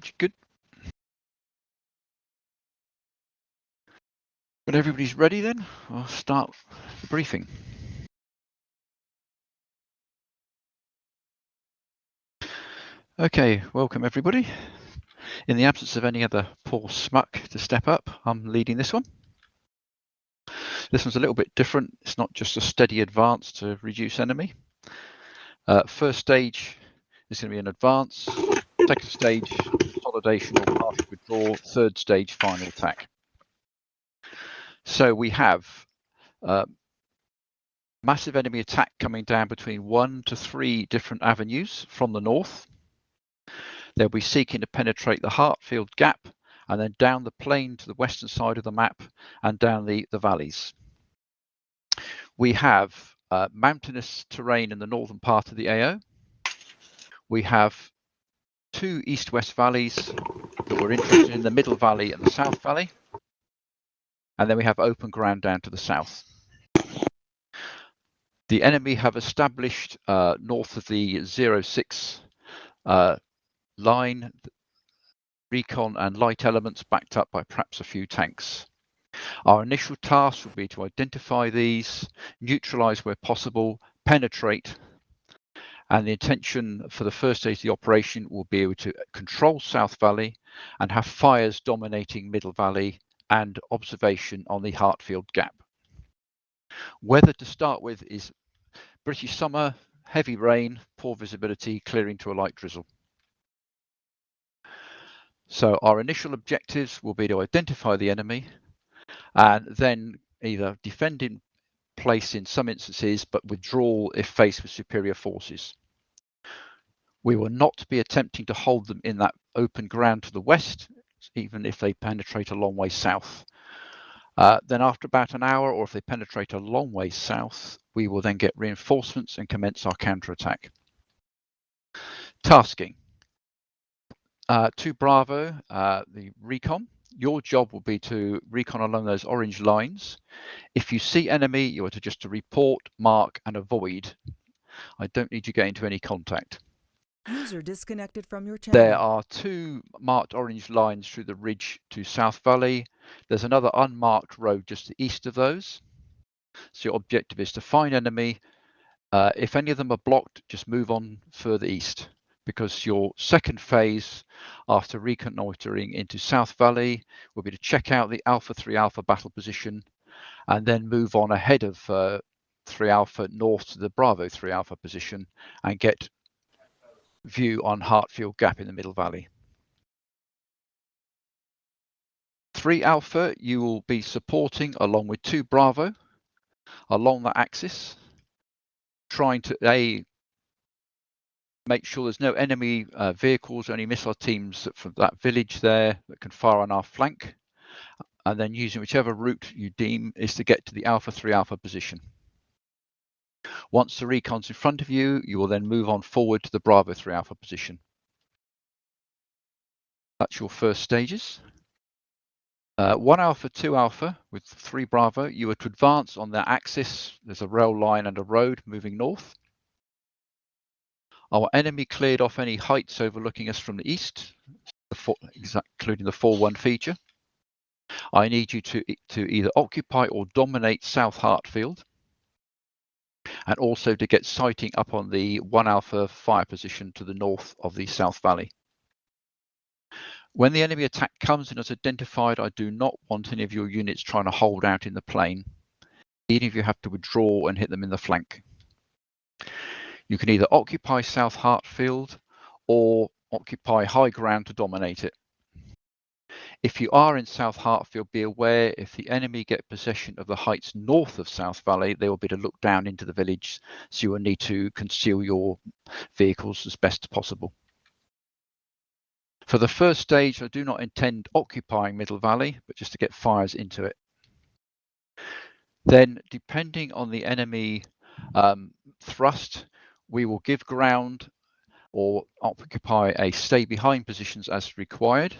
stage. Good. When everybody's ready, then I'll start the briefing. Okay, welcome everybody. In the absence of any other poor smuck to step up, I'm leading this one. This one's a little bit different. It's not just a steady advance to reduce enemy. First stage is going to be an advance. Second stage, consolidation or partial withdrawal. Third stage, final attack. So we have massive enemy attack coming down between 1 to 3 different avenues from the north. They'll be seeking to penetrate the Hartfield gap and then down the plain to the western side of the map and down the valleys. We have mountainous terrain in the northern part of the AO. We have 2 east-west valleys that we're interested in, the middle valley and the south valley. And then we have open ground down to the south. The enemy have established north of the 06 line, recon and light elements backed up by perhaps a few tanks. Our initial task will be to identify these, neutralize where possible, penetrate, and the intention for the first stage of the operation will be able to control South Valley and have fires dominating Middle Valley and observation on the Hartfield gap. Weather to start with is British summer, heavy rain, poor visibility, clearing to a light drizzle. So our initial objectives will be to identify the enemy and then either defend in place in some instances, but withdraw if faced with superior forces. We will not be attempting to hold them in that open ground to the west, even if they penetrate a long way south. Then after about an hour, or if they penetrate a long way south, we will then get reinforcements and commence our counterattack. Tasking. 2 Bravo, the recon. Your job will be to recon along those orange lines. If you see enemy, you are to just to report, mark, and avoid. I don't need you to get into any contact. User disconnected from your channel. There are 2 marked orange lines through the ridge to South Valley. There's another unmarked road just to the east of those. So your objective is to find enemy. If any of them are blocked, just move on further east, because your second phase after reconnoitering into South Valley will be to check out the Alpha 3 Alpha battle position and then move on ahead of 3 Alpha north to the Bravo 3 Alpha position and get view on Hartfield gap in the Middle Valley. 3 Alpha you will be supporting along with 2 Bravo along that axis, trying to make sure there's no enemy vehicles or any missile teams from that village there that can fire on our flank, and then using whichever route you deem is to get to the Alpha 3 Alpha position. Once the recon's in front of you, you will then move on forward to the Bravo 3 Alpha position. That's your first stages. 1 Alpha, 2 Alpha with 3 Bravo, you are to advance on that axis. There's a rail line and a road moving north. Our enemy cleared off any heights overlooking us from the east, including the 4-1 feature. I need you to either occupy or dominate South Hartfield, and also to get sighting up on the 1 Alpha fire position to the north of the South Valley. When the enemy attack comes and is identified, I do not want any of your units trying to hold out in the plain, even if you have to withdraw and hit them in the flank. You can either occupy South Hartfield or occupy high ground to dominate it. If you are in South Hartfield, be aware if the enemy get possession of the heights north of South Valley, they will be to look down into the village, so you will need to conceal your vehicles as best possible. For the first stage, I do not intend occupying Middle Valley, but just to get fires into it. Then, depending on the enemy thrust, we will give ground or occupy a stay behind positions as required.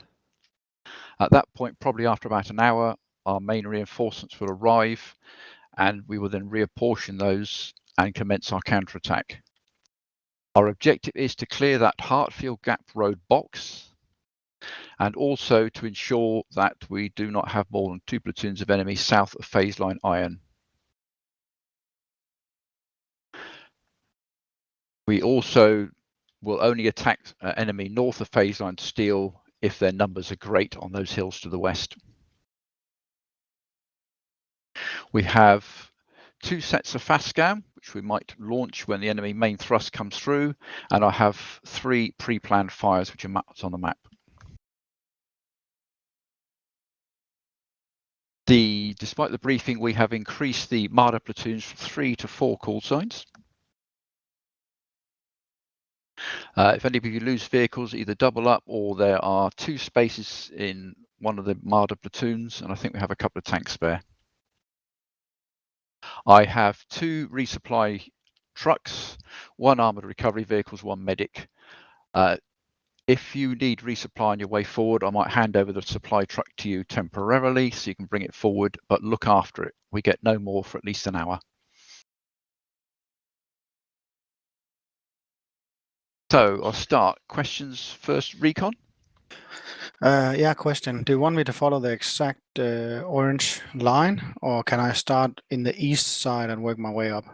At that point, probably after about an hour, our main reinforcements will arrive and we will then reapportion those and commence our counterattack. Our objective is to clear that Hartfield Gap Road box and also to ensure that we do not have more than 2 platoons of enemy south of phase line iron. We also will only attack enemy north of phase line steel if their numbers are great on those hills to the west. We have 2 sets of fast scan, which we might launch when the enemy main thrust comes through, and I have 3 pre-planned fires which are mapped on the map. Despite the briefing, we have increased the Marder platoons from 3 to 4 call signs. If any of you lose vehicles, either double up or there are 2 spaces in one of the Marder platoons, and I think we have a couple of tanks spare. I have 2 resupply trucks, 1 armoured recovery vehicles, 1 medic. If you need resupply on your way forward, I might hand over the supply truck to you temporarily so you can bring it forward, but look after it. We get no more for at least an hour. So I'll start. Questions first, Recon? Yeah, question. Do you want me to follow the exact orange line, or can I start in the east side and work my way up?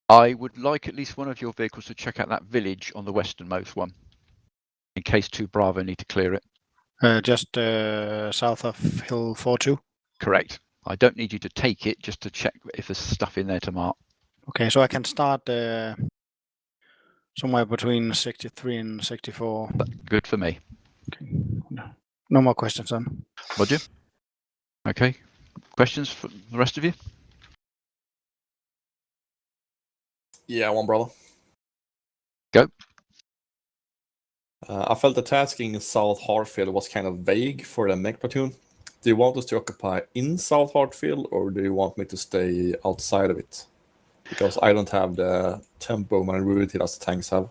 I would like at least one of your vehicles to check out that village on the westernmost one, in case 2 Bravo need to clear it. Just south of Hill 42? Correct. I don't need you to take it, just to check if there's stuff in there to mark. Okay, so I can start somewhere between 63 and 64. Good for me. Okay. No more questions then. Roger. Okay. Questions for the rest of you? Yeah, one brother. Go. I felt the tasking in South Hartfield was kind of vague for the mech platoon. Do you want us to occupy in South Hartfield, or do you want me to stay outside of it? Because I don't have the tempo maneuverability as the tanks have.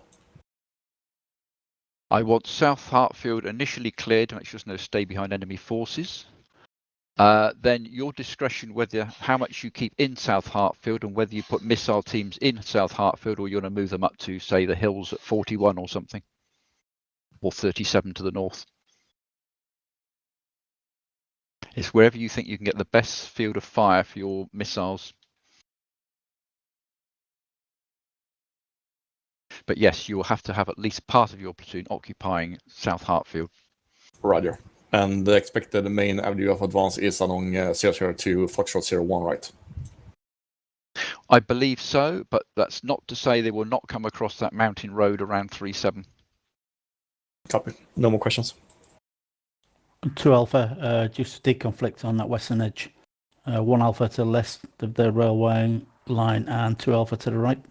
I want South Hartfield initially cleared to make sure there's no stay behind enemy forces. Then your discretion whether how much you keep in South Hartfield and whether you put missile teams in South Hartfield or you want to move them up to, say, the hills at 41 or something, or 37 to the north. It's wherever you think you can get the best field of fire for your missiles. But yes, you will have to have at least part of your platoon occupying South Hartfield. Roger. And the expected main avenue of advance is along 002 Foxtrot 01, right? I believe so, but that's not to say they will not come across that mountain road around 37. Copy. No more questions. 2 Alpha, just deconflict on that western edge. 1 Alpha to the left of the railway line and 2 Alpha to the right.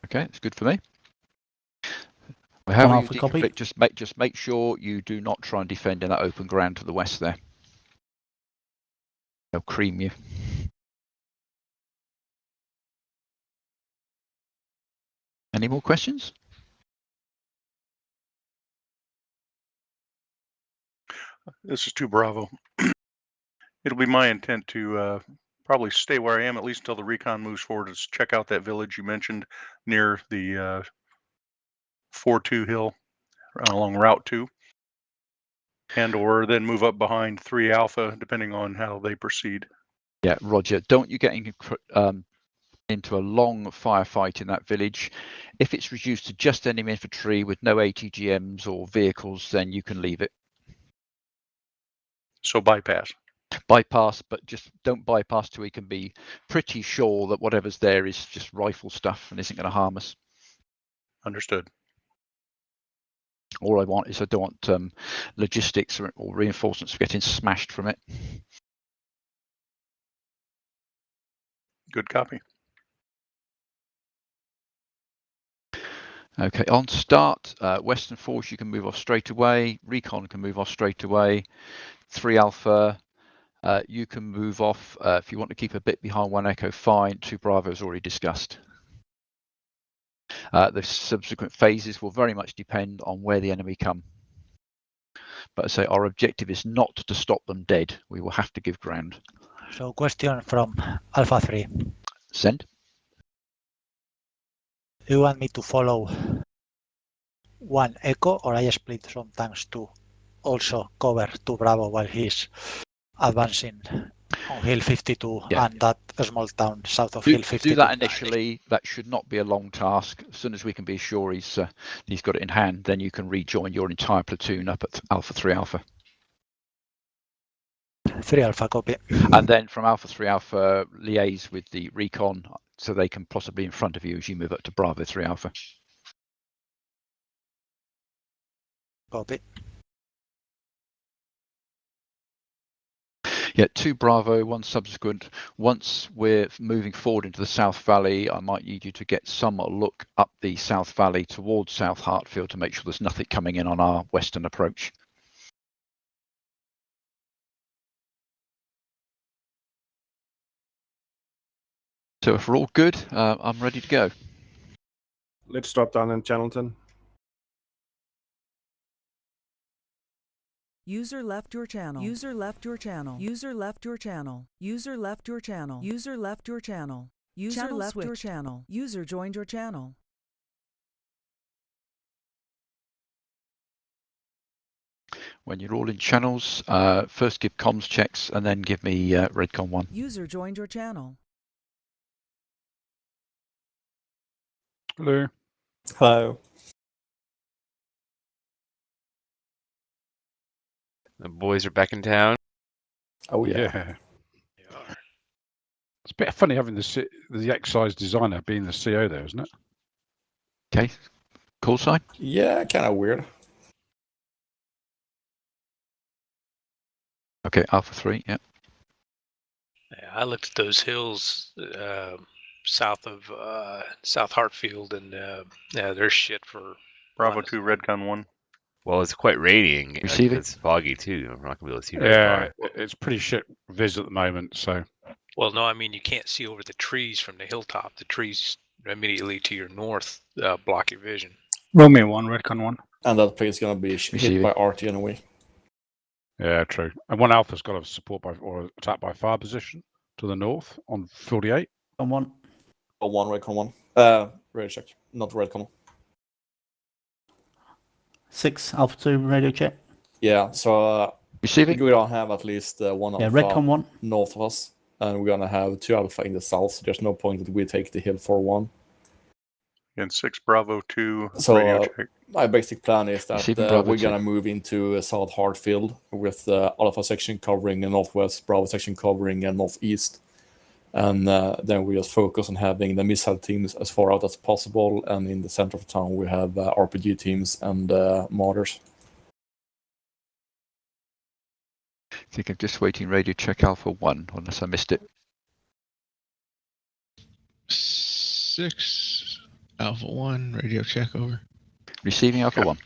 Okay, it's good for me. However you Alpha copy. deconflict, just make sure you do not try and defend in that open ground to the west there. They'll cream you. Any more questions? This is 2 Bravo. It'll be my intent to probably stay where I am, at least until the recon moves forward, to check out that village you mentioned near the 4-2 hill along Route 2. And or then move up behind 3 Alpha, depending on how they proceed. Yeah, Roger. Don't you get into a long firefight in that village. If it's reduced to just enemy infantry with no ATGMs or vehicles, then you can leave it. So bypass. Bypass, but just don't bypass till we can be pretty sure that whatever's there is just rifle stuff and isn't going to harm us. Understood. All I want is I don't want logistics or reinforcements getting smashed from it. Good copy. Okay, on start, Western Force, you can move off straight away. Recon can move off straight away. 3 Alpha, you can move off if you want to keep a bit behind 1 Echo, fine. 2 Bravo is already discussed. The subsequent phases will very much depend on where the enemy come. But I say our objective is not to stop them dead. We will have to give ground. So question from Alpha 3. Send. Do you want me to follow one Echo, or I split some tanks to also cover 2 Bravo while he's advancing on Hill 52 Yeah. and that small town south of Do, Hill 52? do that initially. That should not be a long task. As soon as we can be sure he's got it in hand, then you can rejoin your entire platoon up at Alpha 3 Alpha. 3 Alpha, copy. And then from Alpha 3 Alpha, liaise with the recon so they can possibly in front of you as you move up to Bravo 3 Alpha. Copy. Yeah, 2 Bravo, 1 subsequent. Once we're moving forward into the South Valley, I might need you to get some look up the South Valley towards South Hartfield to make sure there's nothing coming in on our western approach. So if we're all good, I'm ready to go. Let's drop down in Channelton. User left your channel. User left your channel. User left your channel. User left your channel. User left your channel. User left your channel. User joined your channel. When you're all in channels, first give comms checks and then give me Redcon 1. User joined your channel. Hello. Hello. The boys are back in town. Oh yeah. They are. It's a bit funny having the excise designer being the CO there, isn't it? Okay, call sign. Yeah, kind of weird. Okay, Alpha 3, yeah. Yeah, I looked at those hills south of South Hartfield, and yeah, they're shit for Bravo 2, Redcon 1. Well, it's quite raining. Receiving. It's foggy too. We're not gonna be able to see very Yeah, far. it's pretty shit viz at the moment. So Well, no, I mean you can't see over the trees from the hilltop. The trees immediately to your north block your vision. Romeo 1, Redcon 1. And that place is gonna be hit Receiving. by RT anyway. yeah, true. And 1 Alpha's got a support by or attack by fire position to the north on 48. On 1. Oh, 1 Redcon 1. Radio check, not Redcon. 6 Alpha 2 radio check. Yeah, so Receiving. we're gonna have at least 1 Yeah, Alpha Redcon 1. north of us, and we're gonna have 2 Alpha in the south. So there's no point that we take the hill for 1. And 6 Bravo 2, So, radio check. My basic plan is that Receiving Bravo we're 2. gonna move into South Hartfield with Alpha section covering the northwest, Bravo section covering northeast, and then we just focus on having the missile teams as far out as possible. And in the center of town, we have RPG teams and mortars. I think I'm just waiting radio check Alpha 1, unless I missed it. 6 Alpha 1 radio check over. Receiving Alpha 1.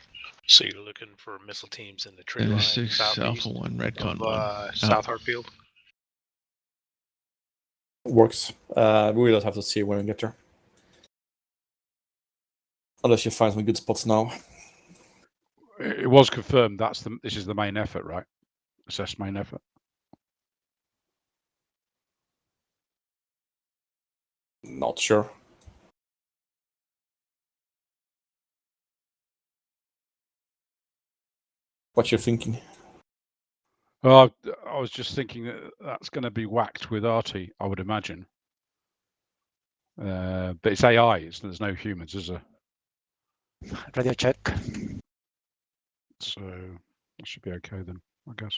So you're looking for missile teams in the tree line 6 southeast Alpha 1 Redcon of 1. South Hartfield. Works. We just have to see when we get there. Unless you find some good spots now. It was confirmed this is the main effort, right? Assess main effort. Not sure. What you're thinking? I was just thinking that's going to be whacked with RT, I would imagine. But it's AI. There's no humans, is there? Radio check. So that should be okay then, I guess.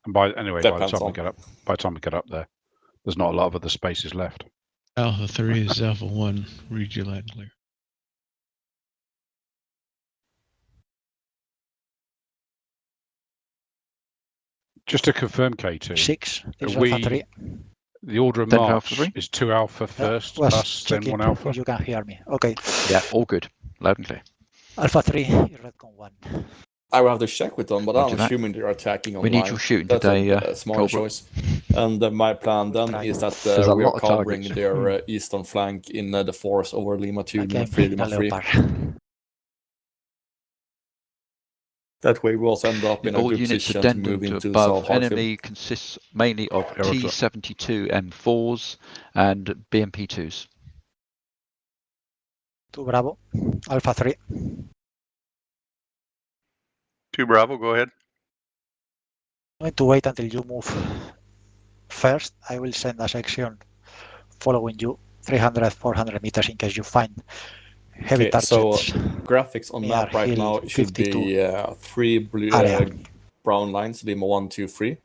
And by the Depends time we on. get up there, there's not a lot of other spaces left. Alpha 3 is Alpha 1. Read your line clear. Just to confirm, K2, 6. This we- Alpha 3. the order of Then march Alpha 3? is 2 Alpha first, Was us, then checking 1 Alpha. if you can hear me. Okay. Yeah, all good. Loud and clear. Alpha 3 is Redcon 1. I will have to check with them, but Roger I'm that. assuming they're attacking online. We need your shooting That's today, a smart Cobra. choice. And my plan then is that There's a we lot are of covering targets. their eastern flank in the forest over Lima 2 Again, and Lima in a 3. Leopard. That way we also end up in a All good units position to addendum move to into above. South Hartfield. Enemy consists mainly of Aerodrop. T-72 M4s and BMP2s. 2 Bravo, Alpha 3. 2 Bravo, go ahead. I'm going to wait until you move first. I will send a section following you 300, 400 meters in case you find heavy Okay, so targets. graphics on near map right hill now should 52 be 3 blue, area. brown lines, Lima 1, 2, 3,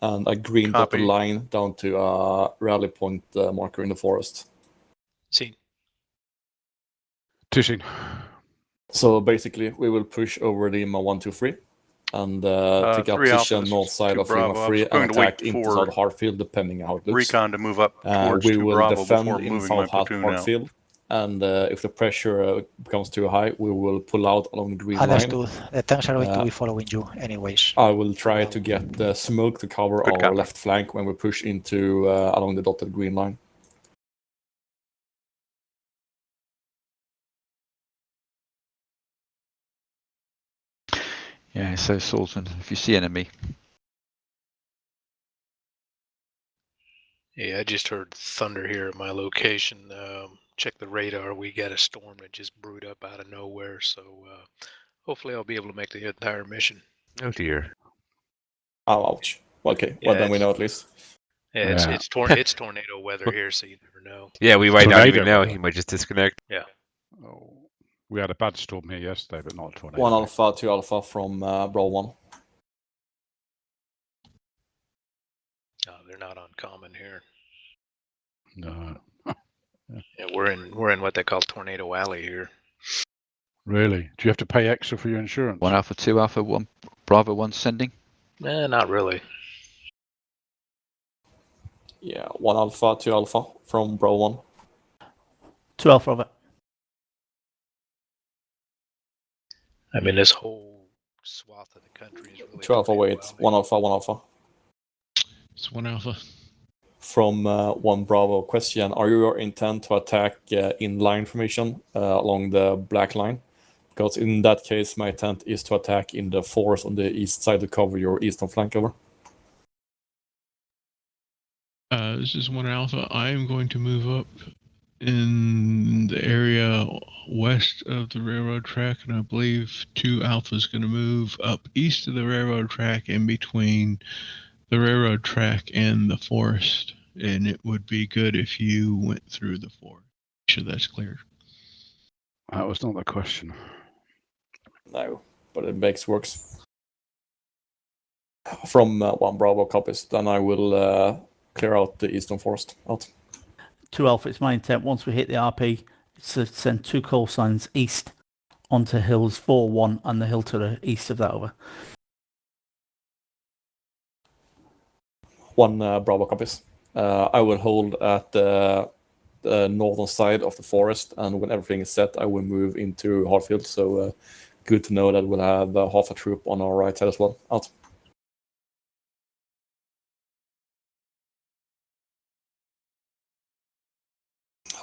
and a green dotted Copy. line down to a rally point marker in the forest. See, Tishing. So basically, we will push over Lima 1, 2, 3, and take a 3 Alpha, position this north is side 2 of Lima Bravo. I 3 was and going to wait attack into for South Hartfield, depending how it looks. Recon to move up towards We 2 will Bravo defend before in moving my South platoon out. Hartfield, and if the pressure becomes too high, we will pull out along the green line. Understood. The tanks are going to be following you anyways. I will try to get the smoke to cover Good our copy. left flank when we push into along the dotted green line. Yeah, so Sultan, if you see enemy, yeah, I just heard thunder here at my location. Check the radar. We got a storm that just brewed up out of nowhere. So hopefully I'll be able to make the entire mission. Oh dear. Oh, ouch. Okay, well Yeah, then we know at least. Yeah, Yeah. it's tornado weather here, so you never know. Yeah, we might not Tornado even know. weather. He might just disconnect. Yeah. Oh, we had a bad storm here yesterday, but not a tornado. 1 Alpha, 2 Alpha from Bravo 1. No, they're not uncommon here. No. Yeah, we're in what they call Tornado Alley here. Really? Do you have to pay extra for your insurance? 1 Alpha, 2 Alpha, 1 Bravo 1 sending. Not really. Yeah, 1 Alpha, 2 Alpha from Bravo 1. 2 Alpha of it. I mean, this whole swath of the country is really 2 Alpha, Tornado wait. Alley. 1 Alpha, 1 Alpha. It's 1 Alpha. From 1 Bravo, question: are you intent to attack in line formation along the black line? Because in that case, my intent is to attack in the forest on the east side to cover your eastern flank over. This is 1 Alpha. I am going to move up in the area west of the railroad track, and I believe 2 Alpha is going to move up east of the railroad track in between the railroad track and the forest. And it would be good if you went through the forest. Make sure that's clear. That was not the question. No, but it makes works. From 1 Bravo copies, then I will clear out the eastern forest out. 2 Alpha, it's my intent once we hit the RP it's to send 2 call signs east onto hills 4-1 and the hill to the east of that over. 1 Bravo copies. I will hold at the northern side of the forest, and when everything is set, I will move into Hartfield. So good to know that we'll have half a troop on our right side as well. Out.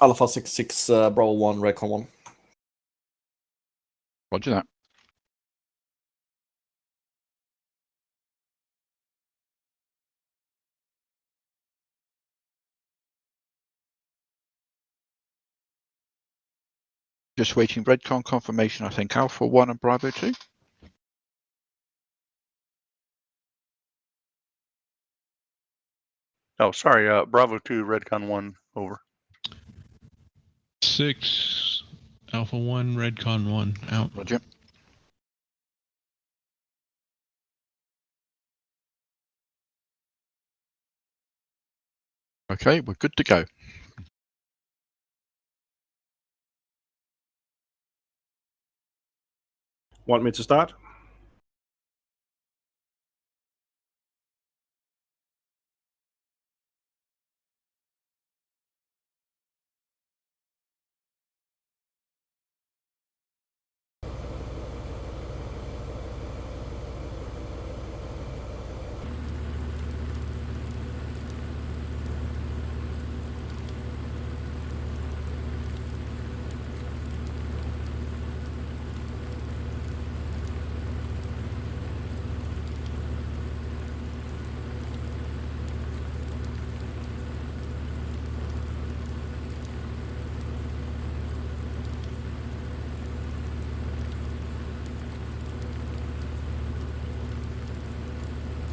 Alpha 66, Bravo 1, Recon 1. Roger that. Just waiting Redcon confirmation, I think. Alpha 1 and Bravo 2. Oh, sorry. Bravo 2, Redcon 1, over. 6 Alpha 1, Redcon 1, out. Roger. Okay, we're good to go. Want me to start?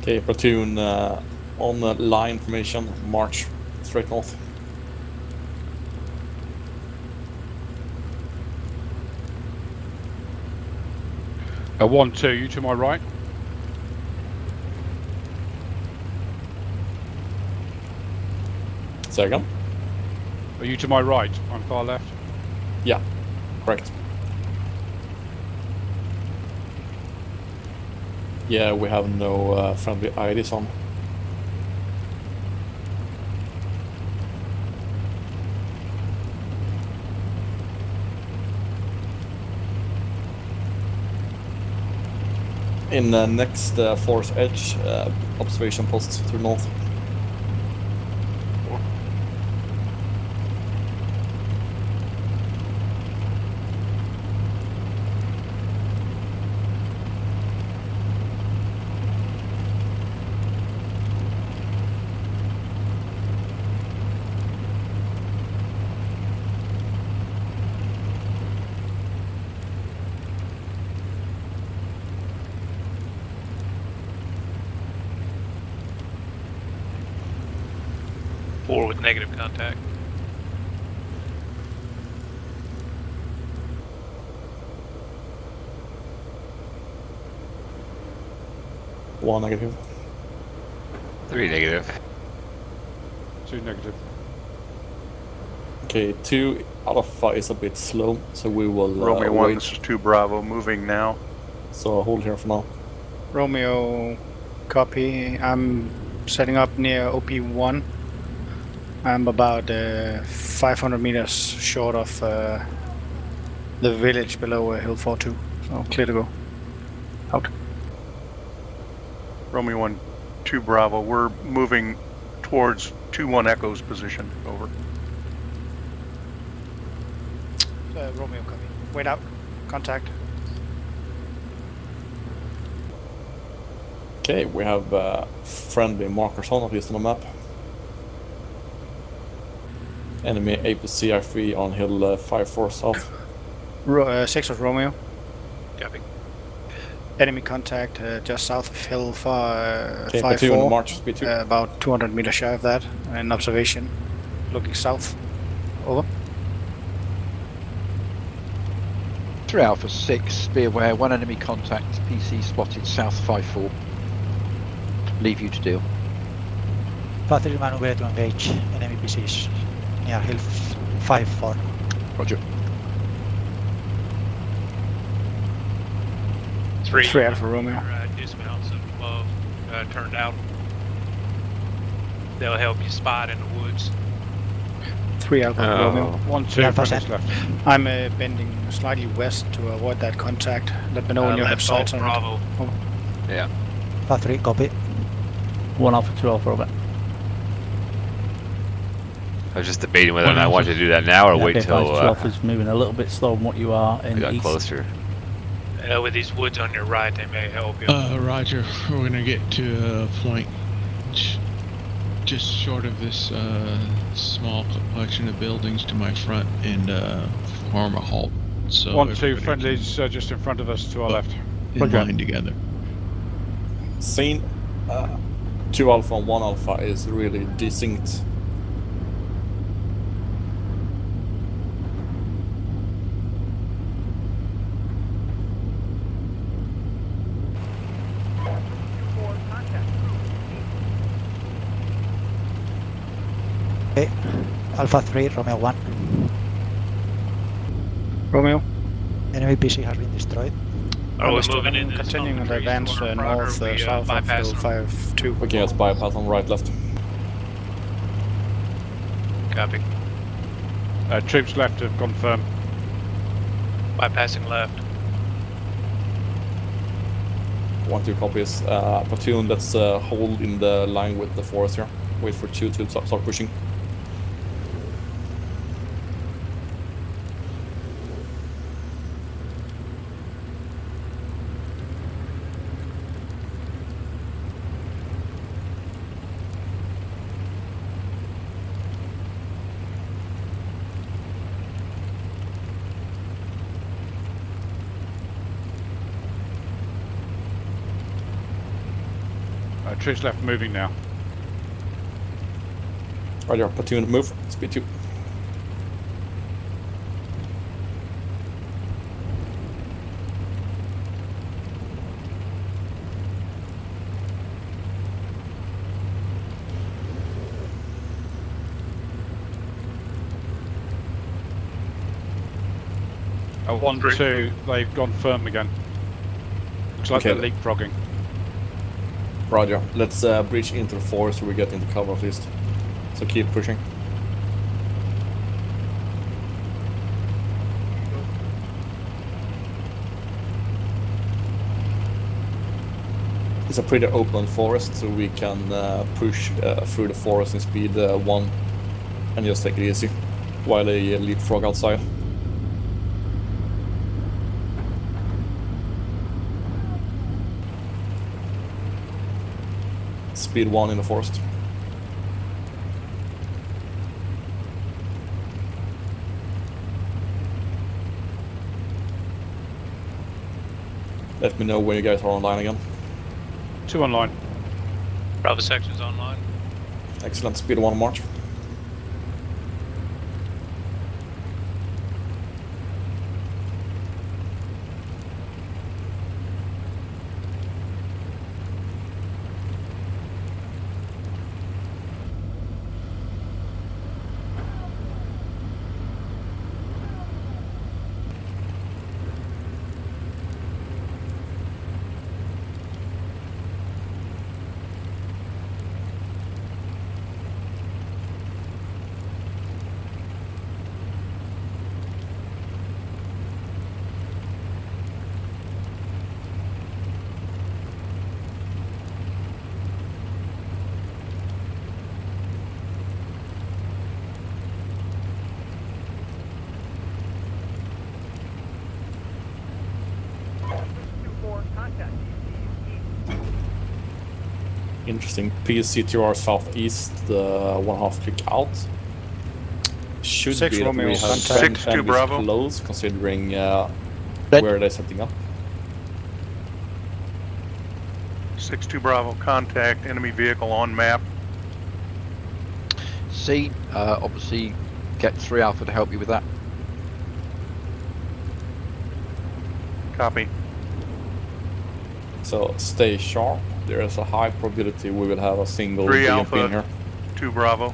Okay, platoon on the line formation, march straight north. A 1-2, you to my right. Second. Are you to my right? I'm far left. Yeah, correct. Yeah, we have no friendly IDs on. In the next forest edge, observation post to the north. Four with negative contact. One negative. 3 negative. 2 negative. Okay, 2 Alpha is a bit slow, so we will Romeo 1, wait. this is 2 Bravo, moving now. So I'll hold here for now. Romeo, copy. I'm setting up near OP1. I'm about 500 meters short of the village below Hill 42. So clear to go. Out. Romeo 1, 2 Bravo, we're moving towards 2-1 Echo's position. Over. Romeo, copy. Wait out. Contact. Okay, we have friendly markers on, at least on the map. Enemy APCR3 on hill 5-4 south. 6 of Romeo. Copy. Enemy contact just south of hill Okay, 5-4. platoon march speed 2. About 200 meters shy of that. And observation. Looking south. Over. 3 Alpha 6, be aware, 1 enemy contact, PC spotted south 5-4. Leave you to deal. Factory maneuver to engage enemy PCs near hill 5-4. Roger. 3 Alpha Romeo. Dismounts up above, turned out. They'll help you spot in the woods. 3 Alpha Romeo. 1-2, Alpha friendly's set. left. I'm bending slightly west to avoid that contact. Let me know when you have Left sights alt on it. Bravo. Yeah. Factory, copy. 1 Alpha, 2 Alpha, over. I was just debating whether or not I wanted to do that now or Yeah, wait okay, till 2 Alpha's moving a little bit slower than what you are I in got east. closer. With these woods on your right, they may help you. Roger. We're gonna get to a point just short of this small collection of buildings to my front and form a halt. So 1-2, everybody friendly's just in front of us to our left. can in line together. Scene 2 Alpha and 1 Alpha is really distinct. Okay. Alpha 3, Romeo 1. Romeo. Enemy PC has been destroyed. Are we moving in? Continuing on the advance north south of hill 5-2. We can just bypass on right left. Copy. Troops left have confirmed. Bypassing left. 1-2 copies. Platoon, let's hold in the line with the forest here. Wait for 2 to start pushing. Troops left moving now. Roger, platoon, move. Speed 2. Oh, 1, 2, they've gone firm again. Looks like Okay. they're leapfrogging. Roger. Let's breach into the forest so we get into cover at least. So keep pushing. It's a pretty open forest, so we can push through the forest in speed 1 and just take it easy while they leapfrog outside. Speed 1 in the forest. Let me know when you guys are online again. 2 online. Bravo section's online. Excellent. Speed 1 march. Interesting. PCTR southeast, 1.5 click out. Should 6 be that Romeo, we have contact. 6-2 enemies Bravo. close, considering Red. where they're setting up. 6-2 Bravo, contact enemy vehicle on map. C, obviously get 3 Alpha to help you with that. Copy. So stay sharp. There is a high probability we will have a single 3 BMP Alpha. in here. 2 Bravo.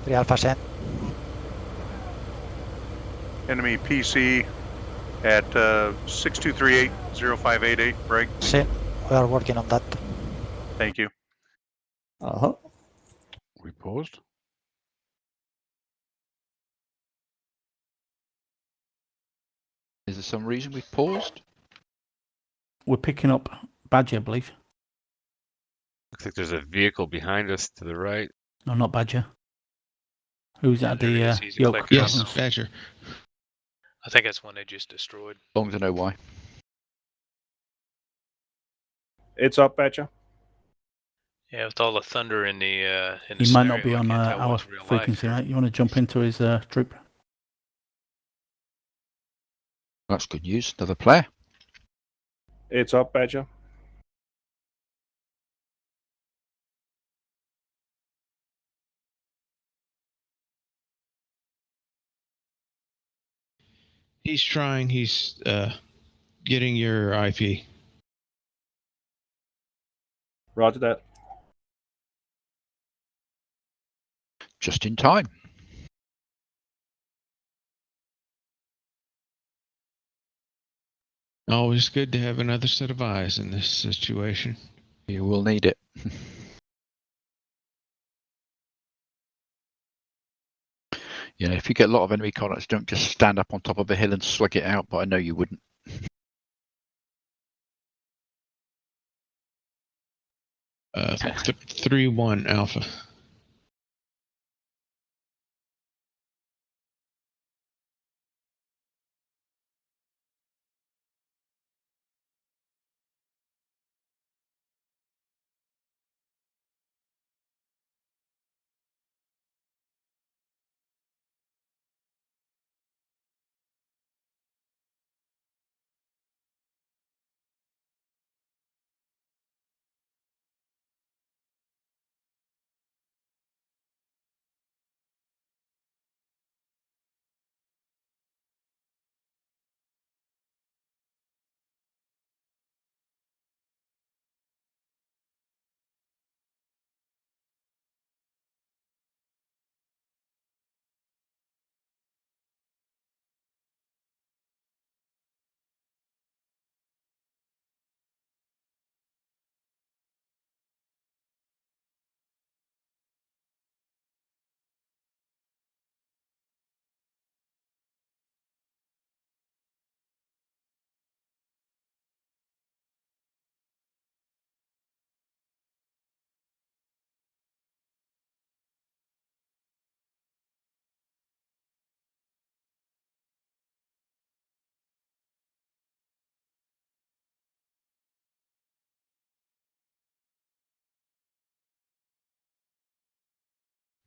3 Alpha sent. Enemy PC at 6238-0588. Break. See, we are working on that. Thank you. Uh-huh. We paused. Is there some reason we've paused? We're picking up Badger, I believe. Looks like there's a vehicle behind us to the right. No, not Badger. Who's Yeah, at there the he is. He's a yoke? clicker. Yes, No. Badger. I think that's one they just destroyed. Long to know why. It's up, Badger. Yeah, with all the thunder in the He might not scenario, be I on can't tell our what's real frequency, life. right? You want to jump into his troop? That's good news. Another player. It's up, Badger. He's trying. He's getting your IP. Roger that. Just in time. Always good to have another set of eyes in this situation. You will need it. Yeah, if you get a lot of enemy contacts, don't just stand up on top of a hill and slug it out, but I know you wouldn't. 3-1 Alpha.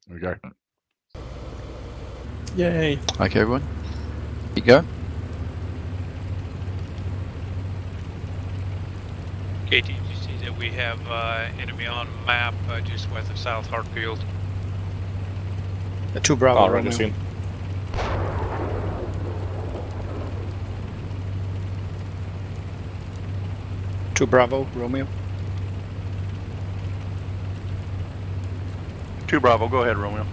There we go. Yay! Okay, everyone. Keep going. KT, did you see that we have enemy on map just west of South Hartfield? The 2 Bravo. Already Romeo. seen. Two Bravo, Romeo. 2 Bravo, go ahead, Romeo.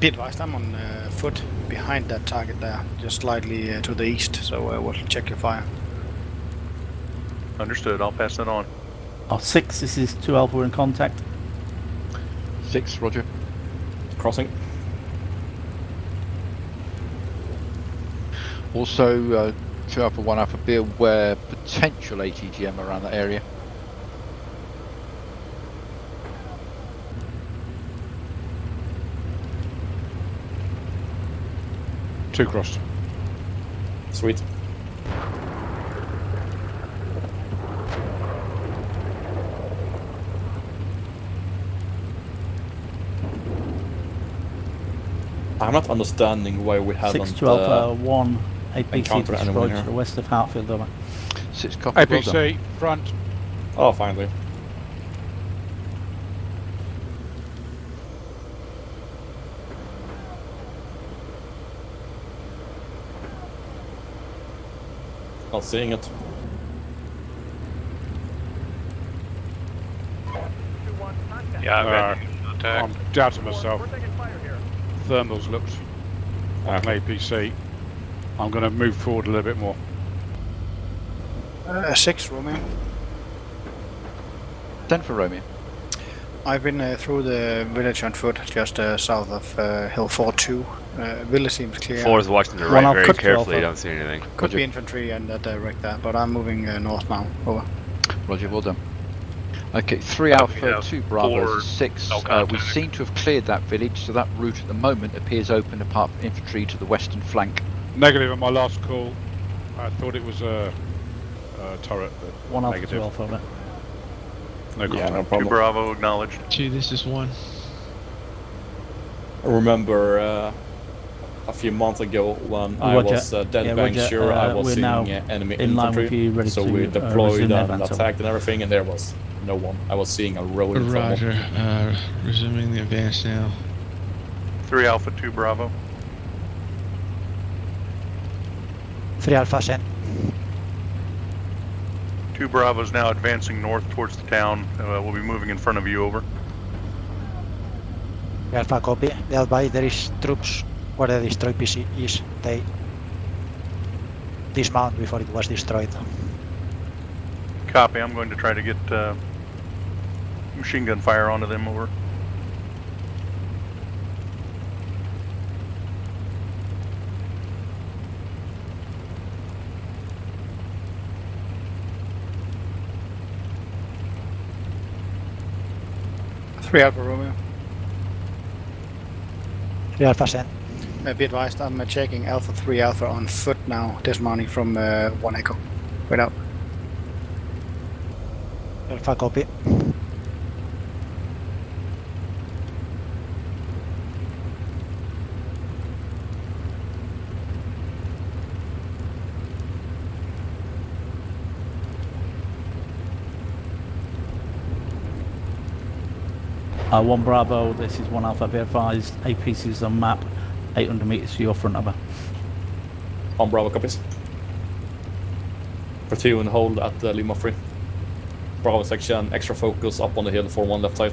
Be advised, I'm on foot behind that target there, just slightly to the east, so we'll check your fire. Understood. I'll pass that on. 6, this is 2 Alpha, we're in contact. 6, roger. Crossing. Also, 2 Alpha, 1 Alpha, be aware potential ATGM around that area. Two crossed. Sweet. I'm not understanding why we haven't 6 to Alpha 1 APC encountered anyone destroyed to here. the west of Hartfield. Over. 6 copy. Well done. APC, front. Oh, finally. Not seeing it. Yeah, I've Uh, got contact. I'm doubting myself. Thermals looked like an APC. I'm going to move forward a little bit more. 6 Romeo. 10 for Romeo. I've been through the village on foot, just south of Hill 4-2. Village seems clear. 4 is watching the One right off very could carefully. Alpha. Don't see anything. Could Roger. be infantry and direct there, but I'm moving north now. Over. Roger, well done. Okay, 3 Copy, Alpha, yeah. 2 Bravo, 4, 6. no We contact. seem to have cleared that village, so that route at the moment appears open apart from infantry to the western flank. Negative on my last call. I thought it was a turret, but 1 Alpha, 2 negative. Alpha. Over. No Yeah, contact. no 2 problem. Bravo, acknowledged. 2, this is 1. I remember a few months ago when I Roger. was dead Yeah, bang Roger. sure I was We're seeing now enemy in line with infantry. you, ready So to we deployed resume the and advance. attacked and everything, and there was no one. I was seeing a rolling thermal. Roger. Resuming the advance now. 3 Alpha, 2 Bravo. 3 Alpha sent. 2 Bravo is now advancing north towards the town. We'll be moving in front of you, over. 3 Alpha copy. Be advised there is troops where the destroyed PC is. They dismount before it was destroyed. Copy. I'm going to try to get machine gun fire onto them, over. Three Alpha Romeo. 3 Alpha sent. Be advised, I'm checking Alpha 3 Alpha on foot now, dismounting from 1 Echo. Wait out. Alpha copy. One Bravo, this is 1 Alpha, be advised. APC is on map, 800 meters to your front. Over. On Bravo copies. Platoon hold at Lima 3. Bravo section, extra focus up on the hill 4-1 left side.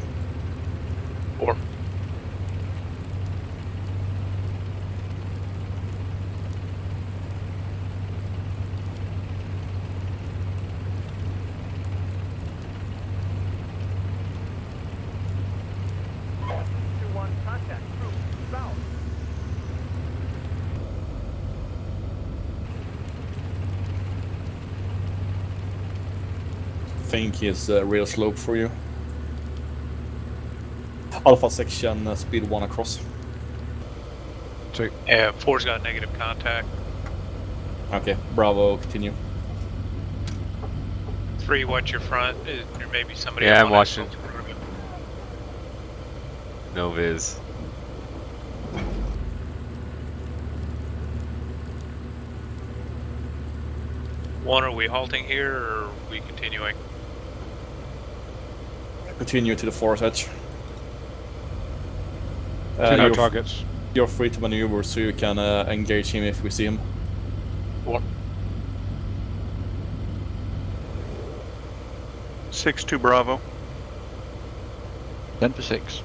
4. Think is real slope for you. Alpha section, speed 1 across. 2. Yeah, 4's got negative contact. Okay, Bravo, continue. 3, watch your front. There may be somebody. Yeah, up I'm on that watching. slope. No viz. One, are we halting here or are we continuing? Continue to the forest edge. Two no you're, targets. you're free to maneuver, so you can engage him if we see him. 6-2 Bravo. 10 for 6.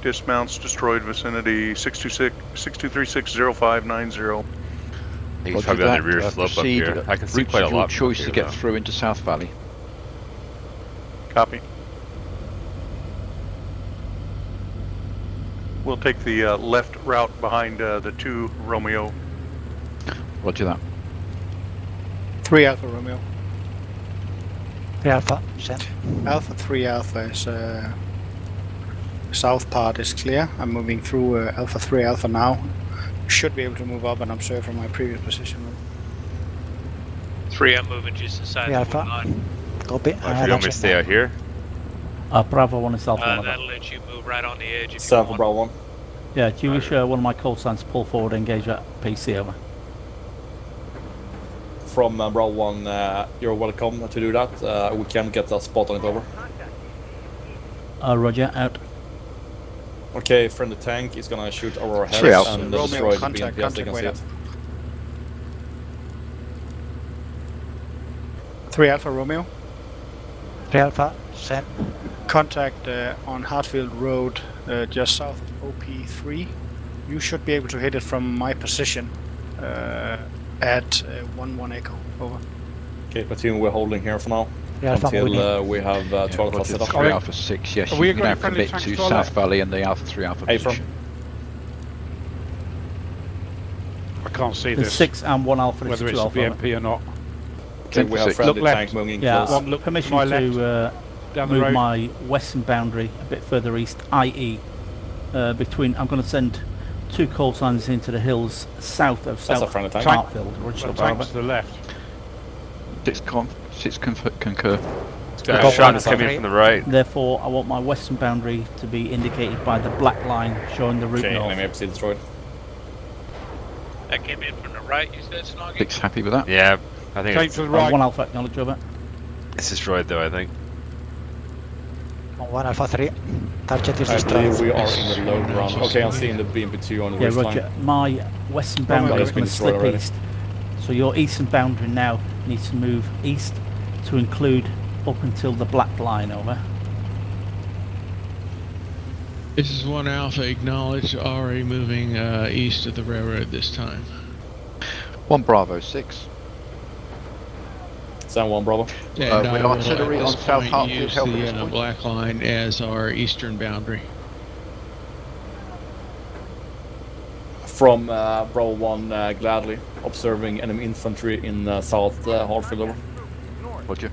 Dismounts destroyed vicinity 623-60590. He's probably on the rear slope up proceed, here. I can see routes quite a of your lot. choice from to up get here, through into South Valley. Copy. We'll take the left route behind the 2 Romeo. Roger that. 3 Alpha Romeo. 3 Alpha, send. Alpha 3 Alpha is south part is clear. I'm moving through Alpha 3 Alpha now. Should be able to move up and observe from my previous position. 3, I'm moving just inside 3 the Alpha. line. Copy. If you want me to stay out here, Bravo 1 is Alpha 1. That'll let you move right on the edge if you South want. Bravo 1. Yeah, do you wish one of my call signs to pull forward, engage at PC over? From Bravo 1, you're welcome to do that. We can get a spot on it over. Roger, out. Okay, friendly tank is gonna shoot over our 3 heads Alpha. and Romeo, destroy the contact, BMP as they can see contact, it. 3 Alpha Romeo. 3 Alpha, send. Contact on Hartfield Road, just south of OP3. You should be able to hit it from my position at 1-1 Echo. Over. Okay, platoon, we're holding here for now. 3 Alpha moving in. Until we have 12 Roger, set up. 3 Alpha 6. Yes, Are we you can got now any friendly commit tanks to to our South left? Valley and the Alpha 3 Alpha Hey, from? position. I can't see There's this. 6 and 1 Alpha. This Whether is it's 2 a Alpha. BMP or not. Okay, we have 10 for 6. friendly Look tank left. moving Yeah, close. Look permission to my to Down the move road. my western boundary a bit further east, i.e. between, I'm going to send 2 call signs into the hills south of That's a South friendly tank. Hartfield. Roger, Tank Bravo. to the left. 6 concur. Got shot one is for coming 3. from the right. Therefore, I want my western boundary to be indicated by the black line showing the route Okay, north. enemy FC destroyed. That came in from the right, you said, Snoggy? 6 happy with that. Yeah, I think Tank it's, to the right. 1 Alpha, acknowledge over. it's destroyed though, I think. On 1 Alpha 3. Target is I believe destroyed. we are in the low ground. Okay, I'm seeing the BMP2 on the Yeah, ridge Roger. line. My western boundary That's is been going to destroyed slip already. east. So your eastern boundary now needs to move east to include up until the black line, over. This is 1 Alpha, acknowledged, already moving east of the railroad this time. 1 Bravo 6. San Juan Bravo. And with I will, artillery at on this South point, Hartfield use helping the us point. black line as our eastern boundary. From Bravo 1, gladly observing enemy infantry in South Hartfield over. Roger.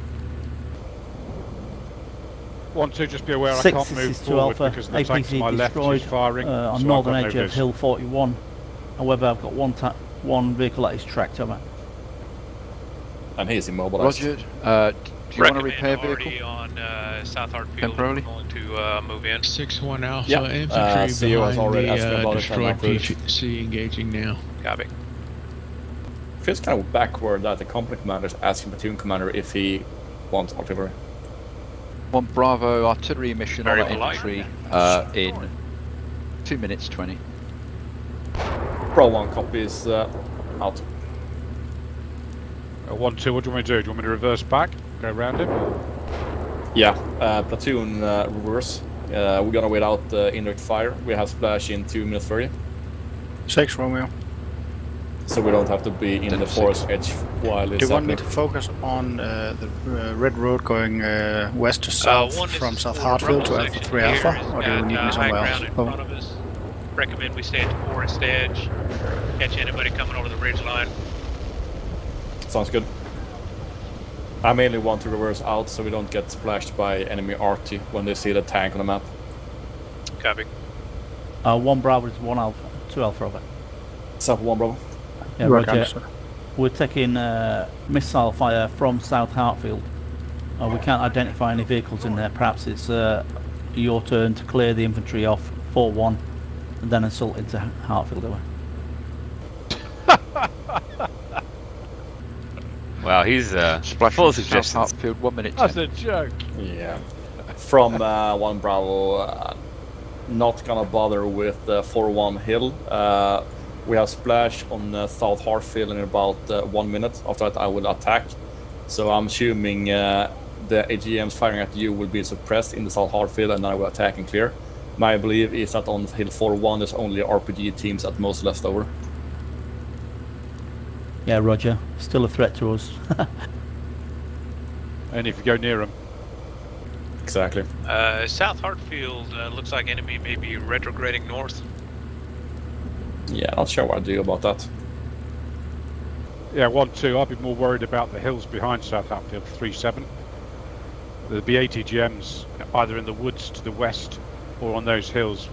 1-2, just be aware I 6, can't this move is 2 forward Alpha. because the tank to my APC left destroyed is firing. so on I've northern got no edge of vis. Hill 41. However, I've got one vehicle that is tracked, over. And he's immobilized. Roger. Do you want a repair already vehicle? on South Hartfield. Temporarily? Going to move in. 6-1 Alpha, Yep, infantry CEO has behind already asked the about it, destroyed and approved. PFC engaging now. Copy. Feels kind of backward that the company commander is asking platoon commander if he wants artillery. 1 Bravo artillery mission on Very that polite. infantry in 2 minutes 20. Bravo 1 copies out. 1-2, what do you want me to do? Do you want me to reverse back? Go around him? Yeah, platoon reverse. We're gonna wait out indirect fire. We have splash in 2 minutes 30. 6 Romeo. So we don't have to be in the forest edge while Do it's you want me happening. to focus on the red road going west to south One is from South forward Hartfield to Bravo Alpha section 3 here Alpha, has or do you got, need me high somewhere else? ground in front of us. Recommend we stay at the forest edge. Catch anybody coming over the ridge line. Sounds good. I mainly want to reverse out so we don't get splashed by enemy RT when they see the tank on the map. Copy. 1 Bravo is 1 Alpha, 2 Alpha, over. South 1 Bravo. Yeah, Work Roger. answer. We're taking missile fire from South Hartfield. We can't identify any vehicles in there. Perhaps it's your turn to clear the infantry off 4-1 and then assault into Hartfield. Over. Wow, Wow, he's Splash full of into South suggestions. Hartfield, 1 minute 10. That's a joke. Yeah. From 1 Bravo, not gonna bother with 4-1 Hill. We have splash on South Hartfield in about 1 minute. After that, I will attack. So I'm assuming the AGMs firing at you will be suppressed in the South Hartfield, and then I will attack and clear. My belief is that on Hill 4-1, there's only RPG teams at most left over. Yeah, Roger. Still a threat to us. And if you go near them, Exactly. South Hartfield looks like enemy may be retrograding north. Yeah, not sure what to do about that. yeah, 1-2. I'd be more worried about the hills behind South Hatfield, 3-7. There'd be ATGMs either in the woods to the west or on those hills,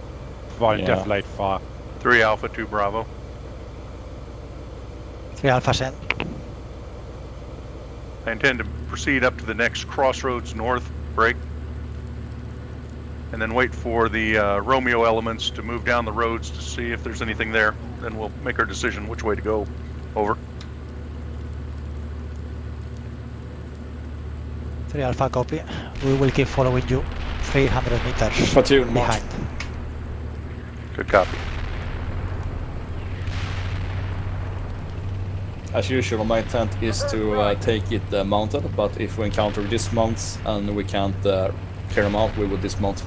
providing Yeah. defilade fire. 3 Alpha, 2 Bravo. 3 Alpha send. I intend to proceed up to the next crossroads north, break, and then wait for the Romeo elements to move down the roads to see if there's anything there. Then we'll make our decision which way to go. Over. 3 Alpha copy. We will keep following you 300 meters Platoon march. behind. Good copy. As usual, my intent is to take it mounted, but if we encounter dismounts and we can't clear them out, we will dismount.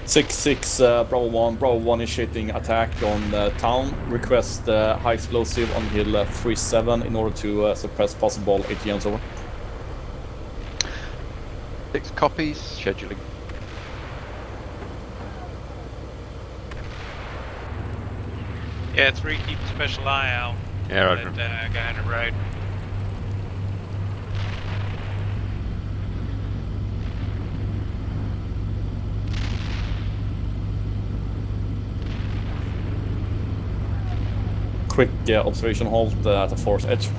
6-6 Bravo 1. Bravo 1 initiating attack on town. Request high explosive on hill 3-7 in order to suppress possible ATMs over. 6 copies, scheduling. Yeah, 3, keep a special eye out. Yeah, Roger. That guy on the right. Quick observation halt at the force edge.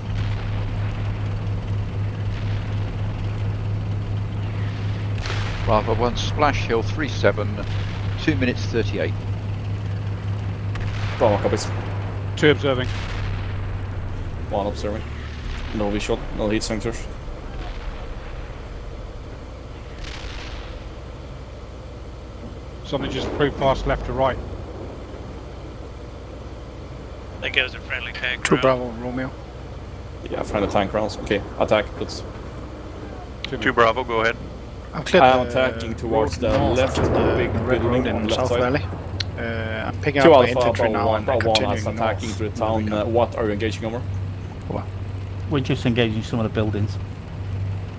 Bravo 1, Splash Hill 37, 2 minutes 38. Bravo copies. 2 observing. 1 observing. No visual, no heat sensors. Something just proved fast left to right. That goes a friendly tank. 2 round. Bravo Romeo. Yeah, find the tank rounds. Okay, attack, please. 2 Bravo, go ahead. I've cleared I am the attacking towards road the north left of the big red building road on in the left South side. Valley. I'm picking 2 up my Alpha, infantry Bravo now 1, and Bravo 1 is continuing attacking north. to the town. What are you engaging over? We're just engaging some of the buildings.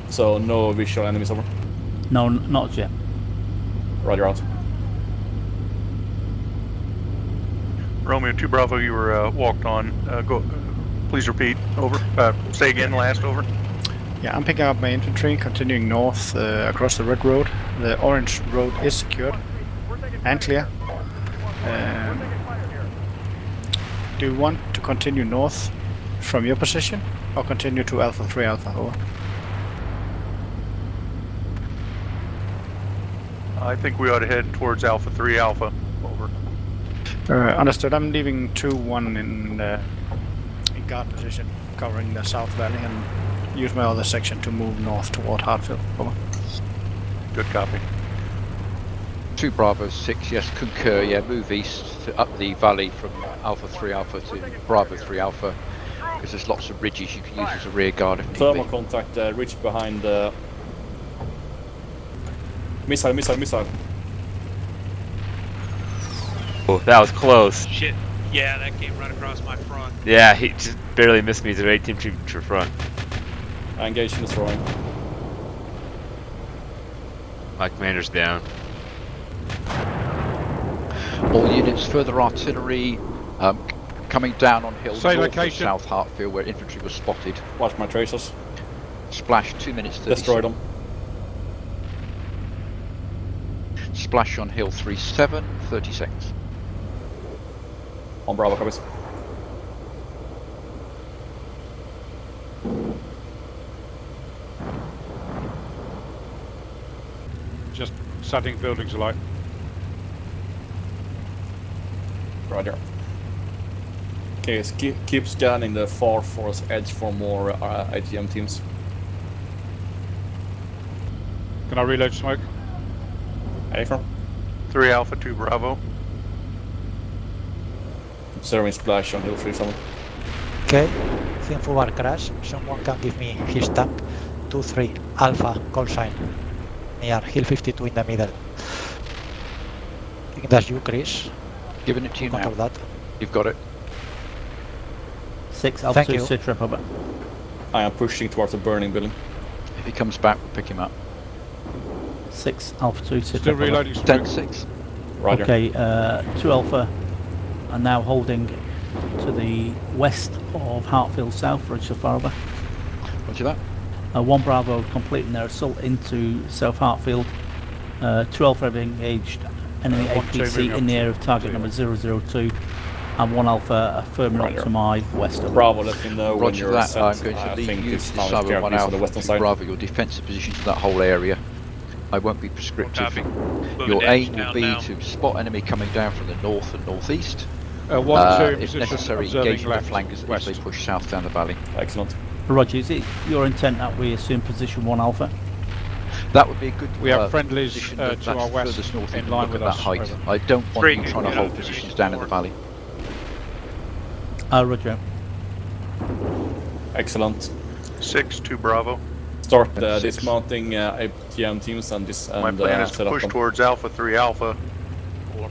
So no visual enemies over. No, not yet. Roger out. Romeo 2 Bravo, you were walked on. Go. Please repeat. Over. Say again. Last. Over. Yeah, I'm picking up my infantry, continuing north across the red road. The orange road is secured and clear. Do you want to continue north from your position or continue to Alpha 3 Alpha? Over. I think we ought to head towards Alpha 3 Alpha. Over. Understood. I'm leaving 2-1 in guard position, covering the South Valley, and use my other section to move north toward Hartfield. Over. Good copy. 2 Bravo 6, yes, concur, yeah, move east to up the valley from Alpha 3 Alpha to Bravo 3 Alpha, because there's lots of ridges you can use as a rear guard if need Thermal be. contact, ridge behind missile. Oh, that was close. Shit. Yeah, that came right across my front. Yeah, he just barely missed me to 18 to front. Engage in destroying. My commander's down. All units, further artillery coming down on hill Say north of location. South Hartfield where infantry was spotted. Watch my tracers. Splash 2 minutes 30. Destroy them. Splash on hill 37, 30 seconds. On Bravo copies. Just setting buildings alight. Roger. Okay, so keep scanning the far forest edge for more IGM teams. Can I reload smoke? Affirm. 3 Alpha 2 Bravo. Observing splash on hill 37. Okay, thin forward crash. Someone can give me his tank. 2-3 Alpha call sign near hill 52 in the middle. I think that's you, Chris. Giving it to you now. Control that. You've got it. 6 Alpha Thank 2 you. sit rep over. I am pushing towards the burning building. If he comes back, we'll pick him up. 6 Alpha 2 sit Still rep over. reloading smoke. 10-6. Roger. Okay, 2 Alpha are now holding to the west of Hartfield South, Roger so far over. Roger that. 1 Bravo completing their assault into South Hartfield. 2 Alpha have engaged enemy 1-2 moving APC up in the to area of target 2. number 002. And 1 Alpha are firming up Roger. to my west over. Bravo, let me know when Roger you're that. set. I'm going to I leave think you it's to now Cyber 1 on the Alpha western to side. Bravo your defensive positions in that whole area. I won't be prescriptive. Copy. Moving Your damage aim will down be now. to spot enemy coming down from the north and northeast. 1-2 If position, necessary, observing engage with the left, flankers as west. they push south down the valley. Excellent. Roger, is it your intent that we assume position 1 Alpha? That would be a good We have friendlies position, to that's our west furthest north in you can line look with at that us. height. Over. I don't want Three you can trying to get hold out. positions Three down in the more. valley. Roger. Excellent. 6 2 Bravo. Start 10-6. dismounting APM teams and this. My and, plan is set to up push them. towards Alpha 3 Alpha 4.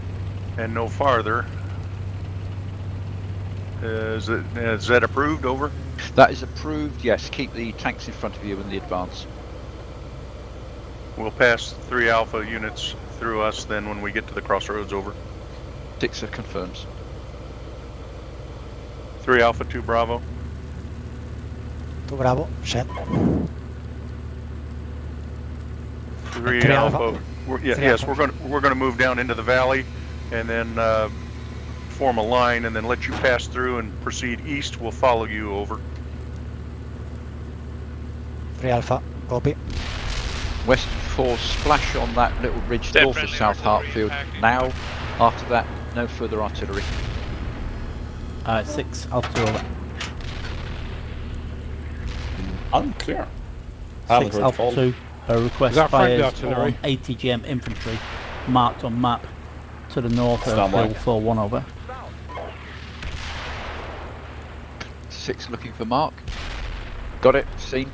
and no farther. Is that approved? Over. That is approved, yes. Keep the tanks in front of you in the advance. We'll pass 3 Alpha units through us then when we get to the crossroads. Over. 6 confirms. 3 Alpha 2 Bravo. 2 Bravo, send. 3 3 Alpha. Alpha. Yes, we're going to move down into the valley and then form a line and then let you pass through and proceed east. We'll follow you. Over. 3 Alpha, copy. Western force splash on that little ridge That north of friendly South artillery Hartfield. attacking. Now, after that, no further artillery. 6 Alpha 2 over. Unclear. Haven't 6 heard Alpha called. 2 request Is that friendly fires artillery? on ATGM infantry marked on map to the north of Stand by. Hill 41 over. 6 looking for Mark. Got it, seen.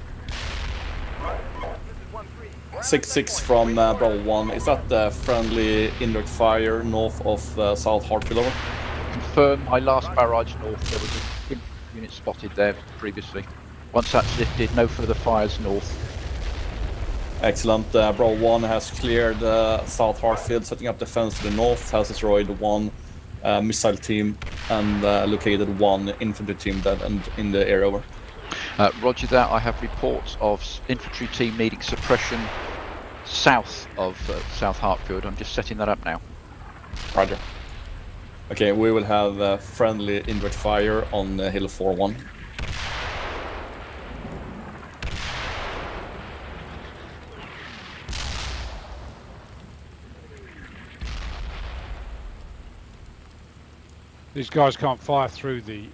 6-6 from Bravo 1. Is that the friendly indirect fire north of South Hartfield? Over. Confirm my last barrage north. There was a unit spotted there previously. Once that's lifted, no further fires north. Excellent. Bravo 1 has cleared South Hartfield, setting up defense to the north, has destroyed 1 missile team and located 1 infantry team dead and in the area. Over. Roger that. I have reports of infantry team needing suppression south of South Hartfield. I'm just setting that up now. Roger. Okay, we will have friendly indirect fire on Hill 41. These guys can't fire through the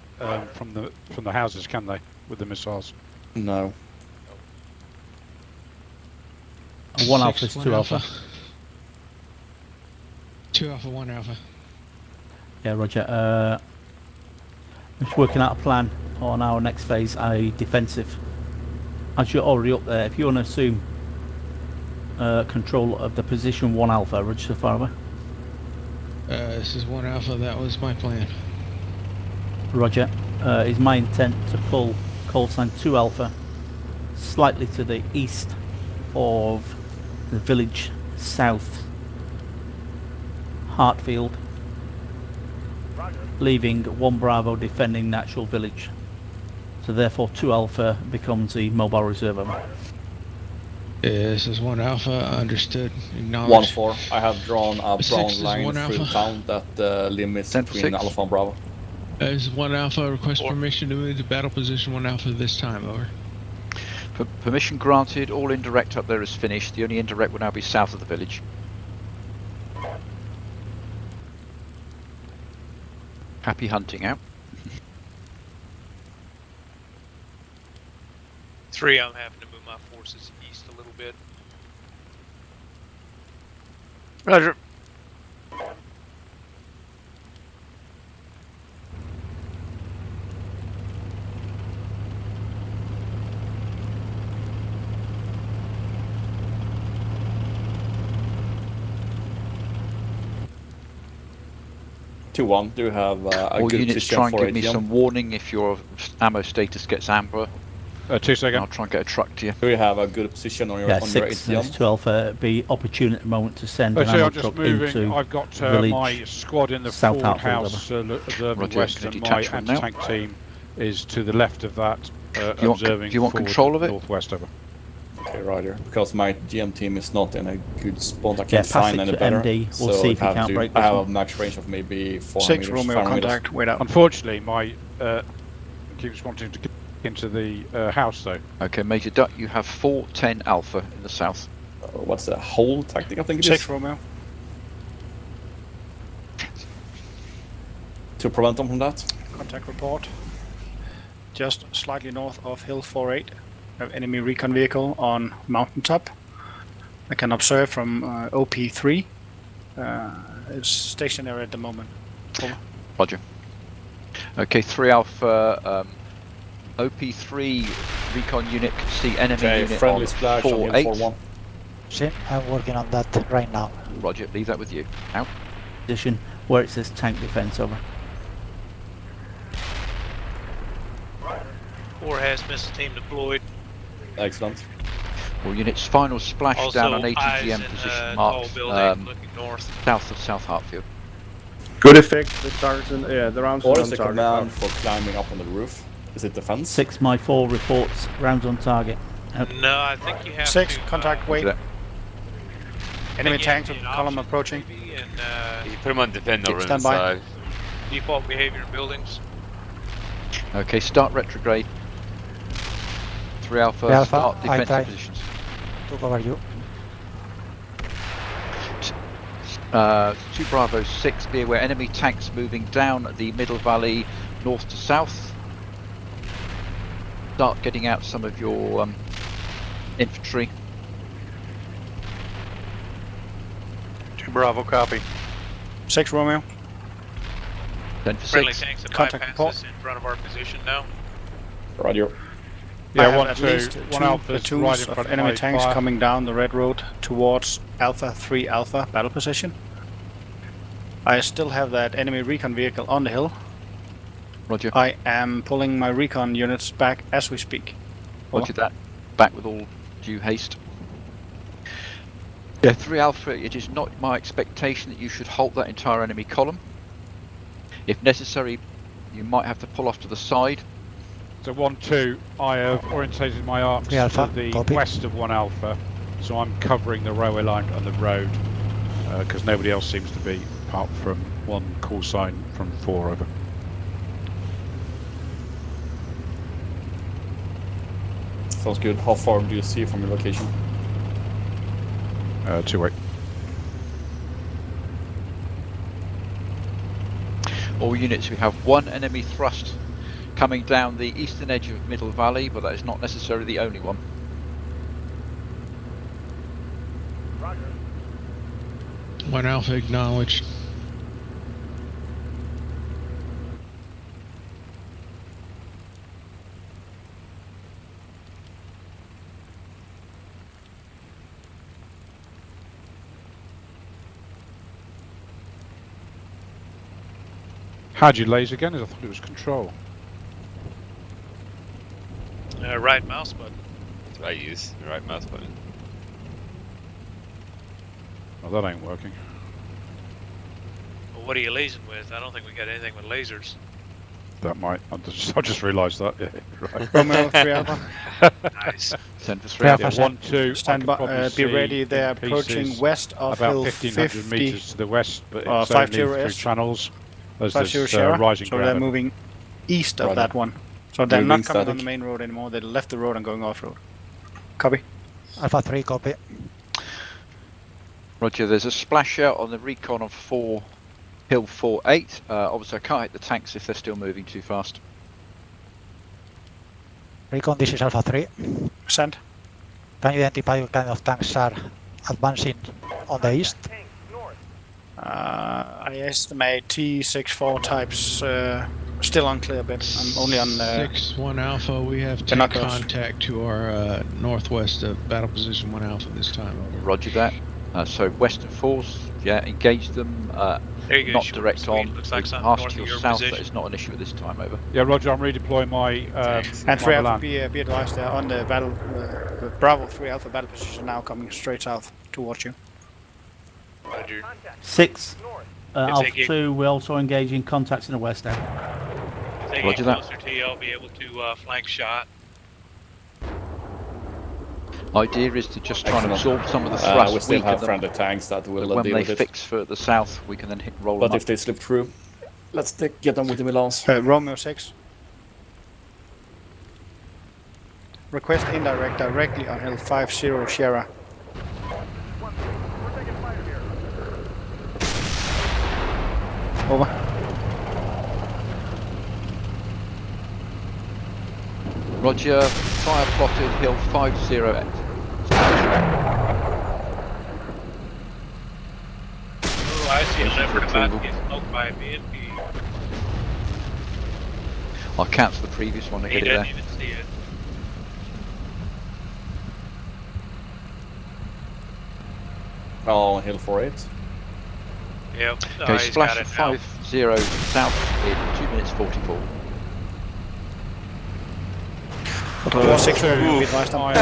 from the houses, can they? With the missiles. No. 1 Alpha 6, is 2 Alpha. 2 Alpha, 1 Alpha. Yeah, Roger. Just working out a plan on our next phase, a defensive. As you're already up there, if you want to assume control of the position 1 Alpha, Roger so far over. This is 1 Alpha, that was my plan. Roger. Is my intent to pull call sign 2 Alpha slightly to the east of the village south Hartfield, leaving 1 Bravo defending the actual village. So therefore 2 Alpha becomes the mobile reserve. Over. This is 1 Alpha, understood. Acknowledged. 1-4. I have drawn a Six brown is line 1 through Alpha. town that limits 10-6. between Alpha and Bravo. This is 1 Alpha, request 4. permission to move to battle position 1 Alpha this time, over. Permission granted. All indirect up there is finished. The only indirect will now be south of the village. Happy hunting out. 3, I'm having to move my forces east a little bit. Roger. Do you have a All good units position try and for give me ATM? some warning if your ammo status gets amber. 2 And seconds. I'll try and get a truck to you. Do you have a good position on your Yeah, on your 6 is ATM? 2 Alpha. Be opportune at the moment to send an So ammo I'm just truck moving. into I've got village my squad in the South forward Hartfield, house observing Roger, west, gonna and my detach from now. anti-tank team is to the left of that, you want- observing do you want forward control of it? northwest over. Okay, Roger. Because my GM team is not in a good spot. I Yeah, can't pass find it any to better. MD. We'll so see if we I have can't to- break I this have one. a max range of maybe 400 6 meters. Romeo 500 meters. contact, wait out. Unfortunately, my keeps wanting to get into the house though. Okay, Major Duck, you have 410 Alpha in the south. What's the whole tactic? I think it 6 is Romeo. to prevent them from that. Contact report. Just slightly north of Hill 48. Have enemy recon vehicle on mountaintop. I can observe from OP3. It's stationary at the moment. Over. Roger. Okay, 3 Alpha, OP3 recon unit can see enemy Okay, unit friendly on splash on Hill 4-8. 41. See, I'm working on that right now. Roger, leave that with you. Out. position where it says tank defense over. 4 has missile team deployed. Excellent. All units, final splash Also, down on eyes ATGM in position tall marked building looking north. south of South Hartfield. Good effect. The targets and the rounds What are is on the target. command for climbing up on the roof? Is it defense? 6 my 4 reports rounds on target. Out. No, I think you have 6 to, contact wait. Look at Enemy yeah, tanks of an column option approaching. maybe, and You put him on defend over Stand by. inside. default behavior in buildings. that. Okay, start retrograde. 3 Alpha, 3 Alpha, start I defensive try. positions. To cover you. 2 Bravo 6, be aware enemy tanks moving down the middle valley north to south. Start getting out some of your infantry. 2 Bravo, copy. 6 Romeo. 10 for Friendly 6. tanks that Contact bypass report. us in front of our position now. Roger. I Yeah, have 1 at 2 least 1 2 Alpha's right platoons in of front enemy my tanks fire. coming down the red road towards Alpha 3 Alpha battle position. I still have that enemy recon vehicle on the hill. Roger. I am pulling my recon units back as we speak. Roger that. Back with all due haste. Yeah, 3 Alpha, it is not my expectation that you should halt that entire enemy column. If necessary, you might have to pull off to the side. So 1 2, I have orientated my arcs 3 Alpha, to the copy. west of 1 Alpha, so I'm covering the railway line and the road because nobody else seems to be, apart from 1 call sign from 4 over. Sounds good. How far do you see from your location? 2 8. All units, we have 1 enemy thrust coming down the eastern edge of Middle Valley, but that is not necessarily the only one. One Alpha acknowledged. How'd you laser again? I thought it was control. Right mouse button. That's what I use. The right mouse button. Oh, that ain't working. Well, what are you lasing with? I don't think we got anything with lasers. That might. I just realised that. Yeah, right. Romeo 3 Alpha. Nice. 10 for 3 3 Alpha. Alpha. Yeah, 1 2. Stand I by. can probably Be see ready. They're in approaching pieces west of about Hill 1500 50. meters to the west, but it's 50 only through S. channels as 50 there's Sierra. rising So they're ground. moving east of Roger. that one. So they're Moving not coming on static. the main road anymore. They left the road and going off road. Copy. Alpha 3, copy. Roger, there's a splash out on the recon of 4 Hill 4-8. Obviously I can't hit the tanks if they're still moving too fast. Recon, this is Alpha 3. Send. Can you identify what kind of tanks are advancing on the east? I estimate T64 types. Still unclear a bit. I'm only on 6-1 Alpha, we have tank binoculars. contact to our northwest of battle position 1 Alpha this time. Over. Roger that. So Western Force, yeah, engage them. There you go. Not short direct and sweet. on. Looks like With something half north to of your your south. position. That is not an issue at this time. Over. Yeah, Roger, I'm redeploying my. And 3 my Alpha, Milan. be advised, they're on the battle. The Bravo 3 Alpha battle position now, coming straight south towards you. Roger. 6. If Alpha they get- 2, we're also engaging contacts in the west end. If they Roger get that. closer to you, I'll be able to flank shot. Idea is to just try and Excellent. absorb some of the thrust, We still weaken have them. friendly tanks that So will when deal they with it. fix further south, we can then roll But them if they slip through, let's get them with the Milans. Romeo 6. Request indirect directly on Hill 50 Sierra. Over. Roger. Fire plotted. Hill 50X. Oh, I see a Mission leopard about approval. to get smoked by a BNP. I'll cancel the previous one to He get it doesn't there. even see it. Oh, Hill 48. Yep. Okay, he's splash got of it now. 50 south in 2 minutes 44. Control 6 will be advised on my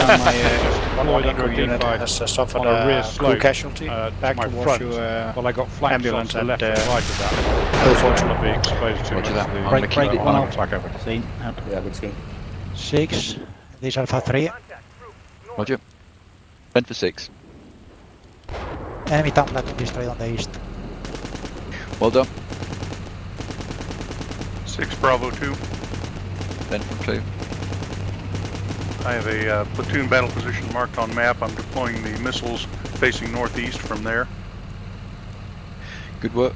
deployed under a unit D5 has suffered on a rear a crew slope, casualty. to Back my towards front. you. Well, I got flanked ambulance shots to the at, left and right of that. Hill I'll 40. be exposed to Roger much that. of the I'm Break, gonna keep break, it one on. Alpha. attack over. Seen. Out. Yeah, good skin. 6. This is Alpha 3. Roger. 10 for 6. Enemy tank platoon destroyed on the east. Well done. 6 Bravo 2. 10 from 2. I have a platoon battle position marked on map. I'm deploying the missiles facing northeast from there. Good work.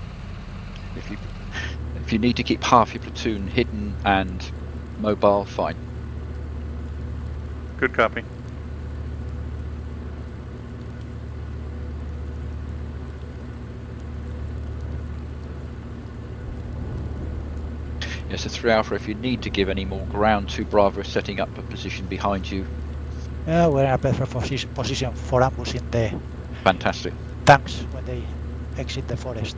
If you need to keep half your platoon hidden and mobile, fine. Good copy. Yes, a 3 Alpha. If you need to give any more ground to Bravo, setting up a position behind you. Yeah, we're in a perfect position for ambushing the Fantastic. tanks when they exit the forest.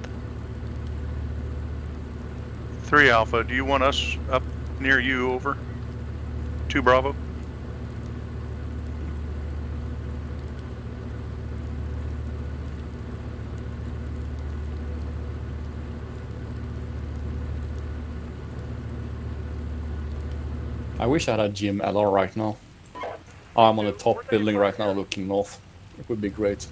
3 Alpha, do you want us up near you? Over. 2 Bravo. I wish I had a GMLR right now. I'm on the top building right now looking north. It would be great.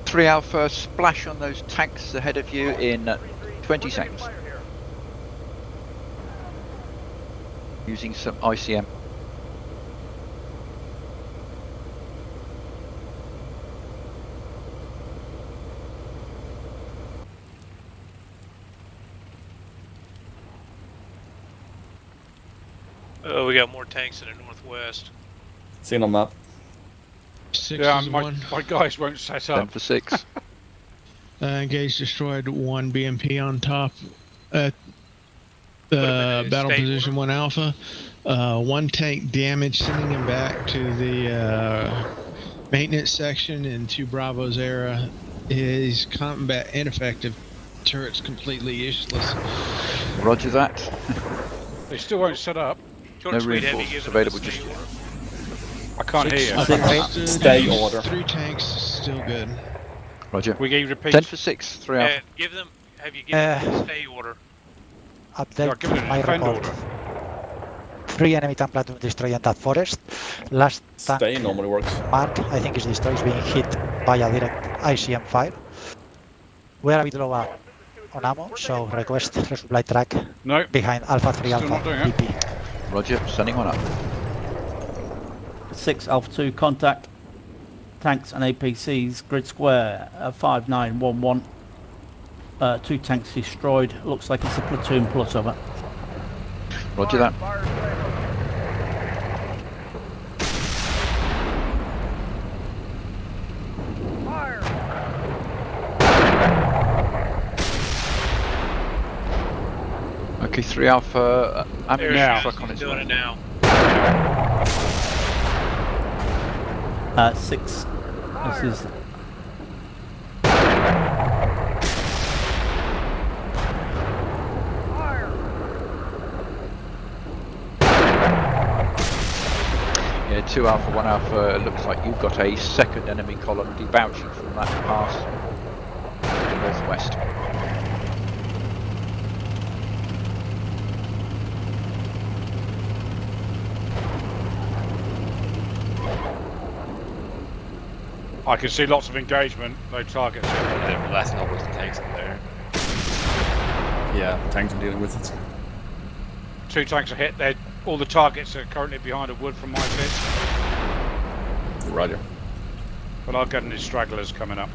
Three Alpha, splash on those tanks ahead of you in 20 seconds. Using some ICM. Oh, we got more tanks in the northwest. Seen on map. 6 Yeah, is my 1. guys won't set 10 up. for 6. Engaged, destroyed 1 BMP on top at the battle state position 1 Alpha. 1 tank damaged, sending him back to the maintenance section in 2 Bravo's era. Is combat ineffective. Turret's completely useless. Roger that. They still won't set up. Short No Sweet Heavy reinforcements giving them a available just stay yet. order. I can't hear you. Understood. Stay order. 3 tanks, still good. Roger. We gave repeat. 10 for 6, 3 Alpha. Give them. Have you given them a stay order? Yeah, Update give it a my defend report. order. 3 enemy tank platoon destroyed that forest. Last tank Stay normally works. mark, I think is destroyed, is being hit by a direct ICM fire. We are a bit low on ammo, so request resupply track No. behind Alpha 3 Still not doing Alpha it. BP. Roger, sending one up. 6 Alpha 2 contact. Tanks and APCs, grid square 5911. 2 tanks destroyed. Looks like it's a platoon plus over. Roger that. Okay, 3 Alpha ammunition Now. truck on its Doing way. it now. 6. This is Yeah, 2 Alpha, 1 Alpha. It looks like you've got a second enemy column debouching from that pass to the northwest. I can see lots of engagement. No targets. They're blasting all those tanks up there. Yeah, tanks are dealing with it. 2 tanks are hit. All the targets are currently behind a wood from my pit. Roger. But I'll get any stragglers coming up.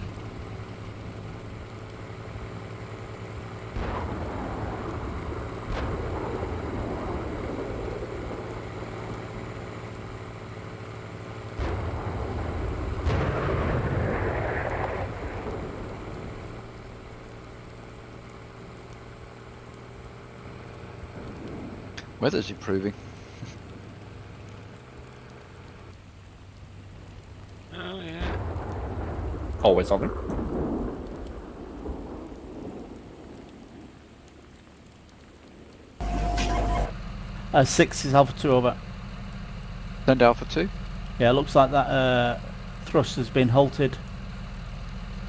Weather's improving. Oh yeah. Always something. Uh, 6 is Alpha 2 over. Send Alpha 2. Yeah, looks like that thrust has been halted.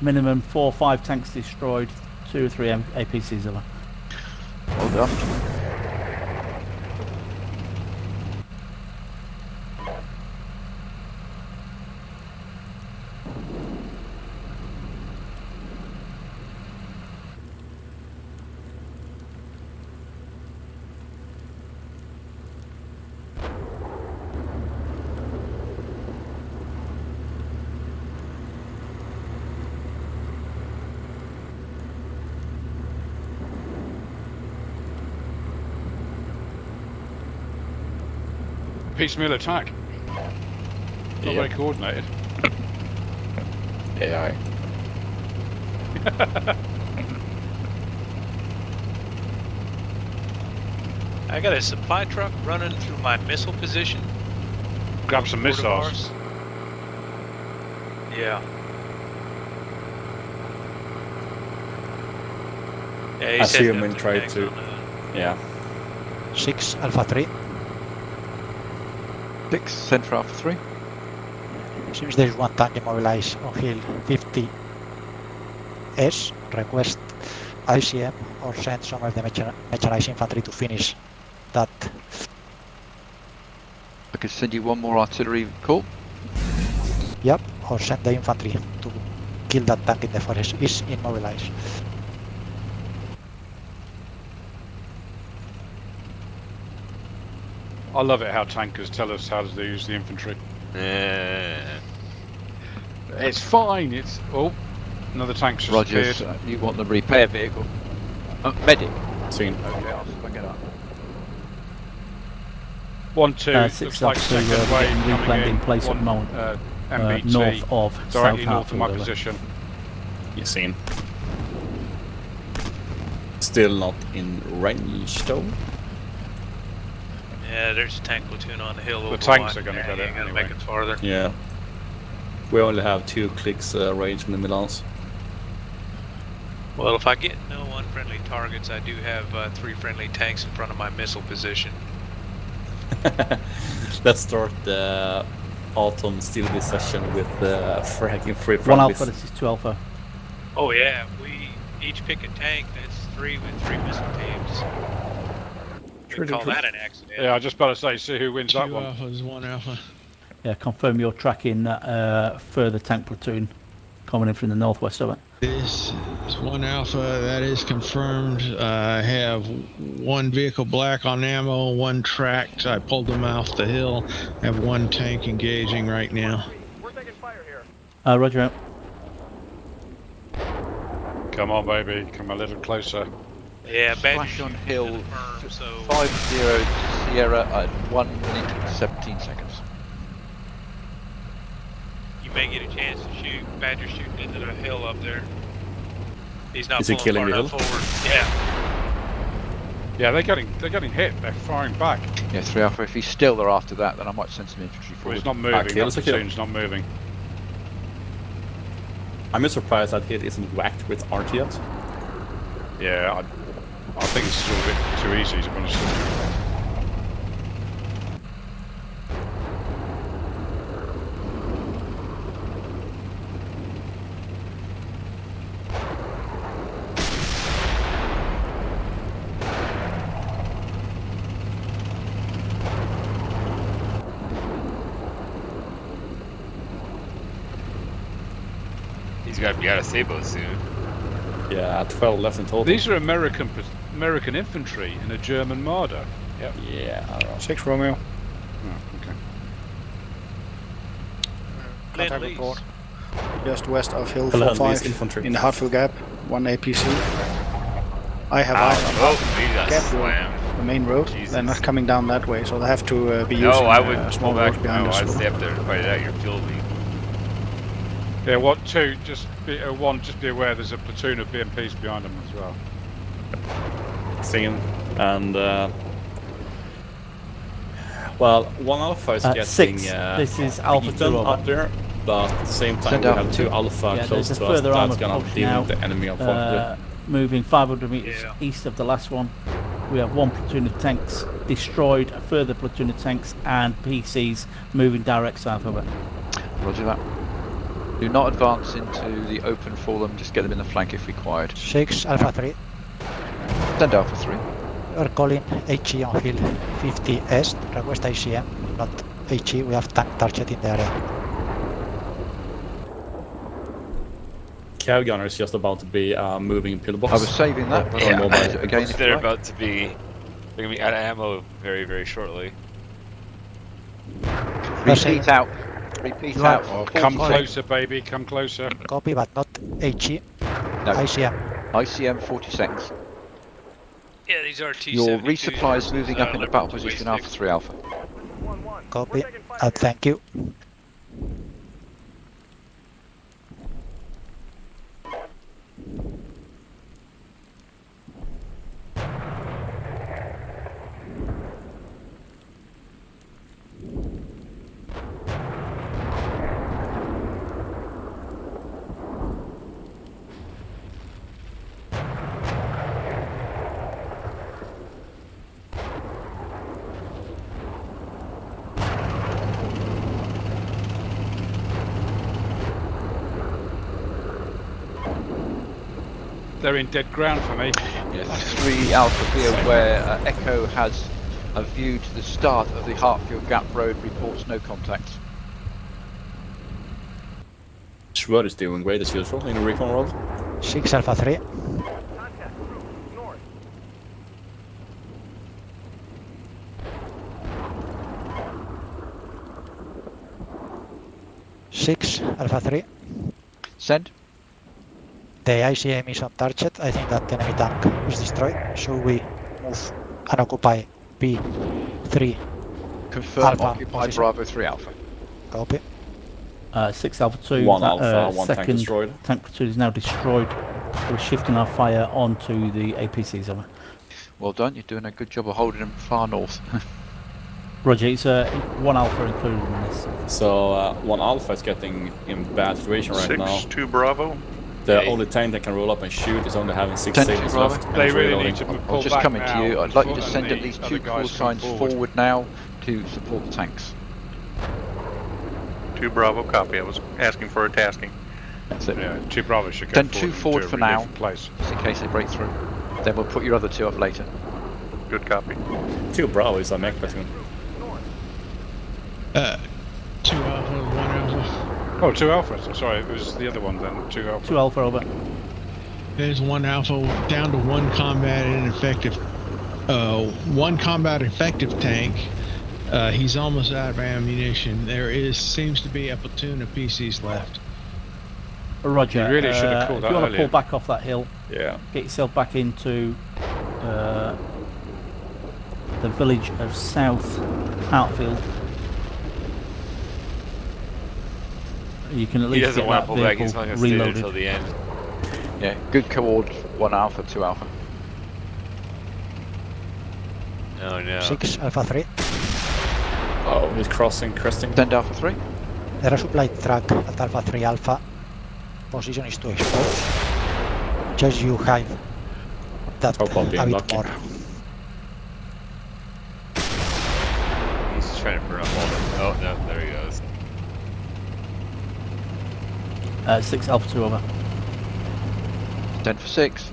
Minimum 4 or 5 tanks destroyed. 2 or 3 APCs over. Well done. Piecemeal attack. Not very coordinated. AI. I got a supply truck running through my missile position. Grab some Port of missiles. ours. Yeah. Yeah, he I said see him that in the trade tanks too. on the- Yeah. 6 Alpha 3. 6, send for Alpha 3. Seems there is one tank immobilized on hill 50S. Request ICM or send some of the mechanized infantry to finish that. I could send you one more artillery call. Yep, or send the infantry to kill that tank in the forest. Is immobilized. I love it how tankers tell us how to use the infantry. It's fine. It's another tank's just Rogers, appeared. you want the repair vehicle. Medic. Seen. Okay, I'll swing it up. 1, 2. 6 Looks like Alpha 2 second wave getting coming replanted in. in place at the 1, moment. MBT. North of Directly South north of my Hartfield. position. You seen. Still not in range though. Yeah, there's a tank platoon on the hill. The over tanks one. are gonna Yeah, get you it ain't gonna anyway. make it farther. Yeah. We only have 2 clicks range in the Milans. Well, if I get no friendly targets, I do have 3 friendly tanks in front of my missile position. Let's start the autumn steel bee session with fragging 3 1 friendlies. Alpha, this is 2 Alpha. Oh yeah, we each pick a tank. That's 3 with 3 missile teams. We call that an accident. Yeah, I was just about to say, see who wins that 2 one. Alphas, 1 Alpha. Yeah, confirm you're tracking further tank platoon coming in from the northwest of it. This is 1 Alpha, that is confirmed. I have 1 vehicle black on ammo, 1 tracked. I pulled them off the hill. I have 1 tank engaging right now. We're taking fire here. Roger out. Come on, baby, come a little closer. Yeah, Flash on hill, confirmed, so 50 Sierra at 1 minute 17 seconds. you may get a chance to shoot. Badger shooting into the hill up there. He's not Is he pulling killing far the enough forward. Yeah. Yeah, they're getting hit. They're firing back. Yeah, 3 Alpha. If he's still there after that, then I might send some infantry Well, forward. it's not moving. kill That us, kill. platoon's not moving. I'm just surprised that hit isn't whacked with RT yet. Yeah, I think it's still a bit too easy to be honest. He's got to be out of Sabo soon. Yeah, 12 left in total. These are American infantry in a German Marder. Yep. Yeah, I don't know. 6 Romeo. Oh, okay. Contact Lend-Lease. report. Just west of Hill Lend-Lease 45 infantry. in the Hartfield gap. 1 APC. I have Ow, eyes on oh, he got Gap slammed. the main road. Jesus. They're not coming down that way, so they have to be No, using I would small pull back. roads behind No, us. I'd stay up there to fight it out. You're fuel lead. Yeah, just be aware there's a platoon of BMPs behind them as well. Singing. And, well, 1 Alpha is getting 6, this is Alpha 2 beaten over. up there, but at the same time Send we Alpha have 2 2. Alpha Yeah, close there's a to us. further armor That's gonna pushing deal out, with the enemy unfortunately. moving 500 meters Yeah. east of the last one. We have 1 platoon of tanks destroyed, a further platoon of tanks and PCs moving direct south of it. Roger that. Do not advance into the open for them, just get them in the flank if required. 6 Alpha 3. Send Alpha 3. We are calling HE on hill 50 east. Request ICM, not HE. We have tank target in the area. Cav gunner is just about to be moving pillbox. I was saving that, but Yeah. I'll use it again if you They're like. about to be. They're gonna be out of ammo very, very shortly. Repeat out. Repeat You are- out. Oh, 40 come seconds. closer, baby. Come closer. Copy, but not HE. No, ICM. ICM 40 seconds. Yeah, these are T-72s. Your resupply is moving up into battle Leopard position 26. after 3 Alpha. 1-1. Copy. We're taking fire. Thank you. They're in dead ground for me. Yes, 3 Alpha, be aware, Echo has a view to the start of the Hartfield Gap Road, reports no contact. Schwert is doing great as usual in the recon world. 6 Alpha 3. Contact. Group. North. 6 Alpha 3. Send. The ICM is on target. I think that enemy tank is destroyed. Should we move and occupy B3? Confirm Alpha occupy position. Bravo 3 Alpha. Copy. 6 Alpha 2. 1 that, Alpha, 1 tank second destroyed. tank platoon is now destroyed. We're shifting our fire onto the APCs over. Well done, you're doing a good job of holding them far north. Roger, it's 1 Alpha included in this. So 1 Alpha is getting in bad situation right now. 6-2 Bravo. The only tank that can roll up and shoot is only having 6 10 sailors Bravo. left. and They it's really reloading. need to I'll pull just back come into now. you. I'd like you to and send at the least other 2 call guys come signs forward now to support the tanks. 2 Bravo, copy. I was asking for a tasking. That's it. Yeah, 2 Bravo should go Send forward 2 forward into for a now, relief place. just in case they break through. Then we'll put your other 2 up later. Good copy. 2 Bravo is a mech platoon. 2 Alpha, 1 Alpha. Oh, 2 Alpha. So sorry, it was the other one then. 2 Alpha. 2 Alpha over. There's 1 Alpha down to 1 combat ineffective. 1 combat effective tank. He's almost out of ammunition. Seems to be a platoon of PCs left. Roger. You really should have called if that you want to earlier. pull back off that hill, Yeah. get yourself back into the village of South Hartfield. You can at He least doesn't get want that to pull back. He's vehicle not going to stay there reloaded. until the end. Yeah, good coord, 1 Alpha, 2 Alpha. Oh no. 6 Alpha 3. Oh, he's cresting. Send Alpha 3. There are supply truck at Alpha 3 Alpha. Position is to expose. Just you hide that Hope I'm a being bit lucky. more. He's just trying to burn up all the... Oh no, there he goes. 6 Alpha 2 over. 10 for 6.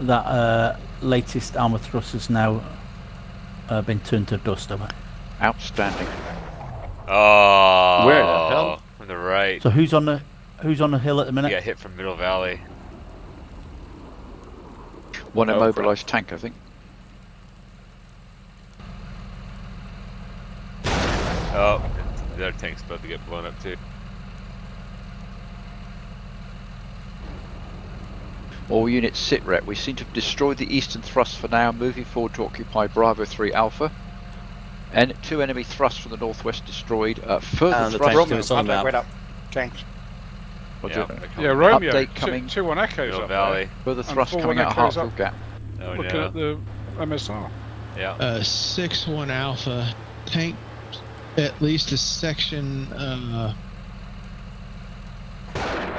That latest armor thrust has now been turned to dust over. Outstanding. Oh. Where the hell? On the right. So who's on the hill at the He minute? got hit from Middle Valley. 1 Oh, immobilized tank, I think. Oh, the other tank's about to get blown up too. All units sit rep. We seem to have destroyed the eastern thrust for now, moving forward to occupy Bravo 3 Alpha. And 2 enemy thrusts from the northwest destroyed. Further And the thrust. tank is on the map. Wait up. Tanks. Roger. Yeah, Romeo. Update coming. 2-1 Echoes Middle up Valley. Further And thrust forward coming out of echoes Hartfield up. Gap. Oh there. Looking no. at the MSR. Yeah. 6 1 Alpha. Tank at least a section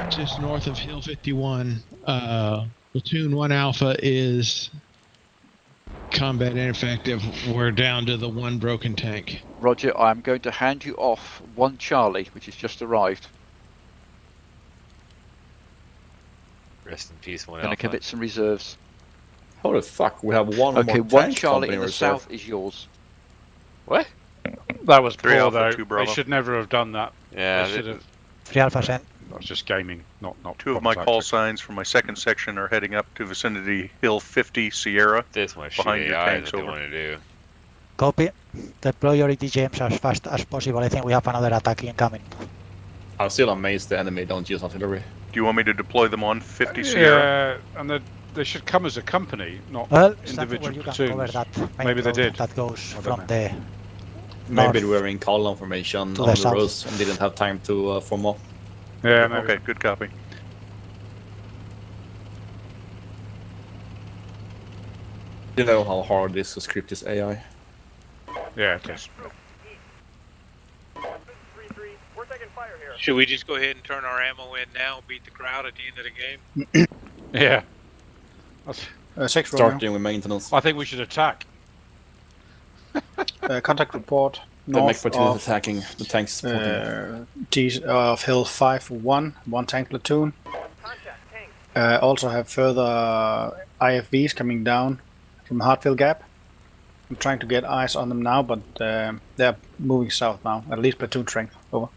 just north of Hill 51. Platoon 1 Alpha is combat ineffective. We're down to the 1 broken tank. Roger, I'm going to hand you off 1 Charlie, which has just arrived. Rest in peace, 1 Going to Alpha. commit some reserves. Holy fuck, we have one Okay, more 1 tank Charlie company in the reserve. south is yours. What? That was 3 poor Alpha, though. 2 Bravo. They should never have done that. Yeah. They should have. 3 Alpha sent. That was just gaming, not 2 of my proper call tactics. signs from my second section are heading up to vicinity Hill 50 Sierra. This one shoot Behind your AI tanks, that they over. want to do. Copy. Deploy your ETGMs as fast as possible. I think we have another attack incoming. I'm still amazed the enemy don't use artillery. Do you want me to deploy them on 50 Sierra? Yeah, and they should come as a company, not Well, something individual where you can cover platoons. that main Maybe they road did. that goes I don't from know. the Maybe north we were in column formation to on the the south. roads and didn't have time to form up. Yeah, maybe. Okay, good copy. You know how hard it is to script this AI. Yeah, it is. 3-3, we're taking fire here. Should we just go ahead and turn our ammo in now, beat the crowd at the end of the game? Yeah. That's, 6 Romeo. Starting with maintenance. I think we should attack. Contact report. The mech North platoon is of, attacking the tanks supporting. of Hill 5-1, 1 tank platoon. Contact, tank. Also have further IFVs coming down from Hartfield Gap. I'm trying to get eyes on them now, but they're moving south now. At least platoon strength. Over.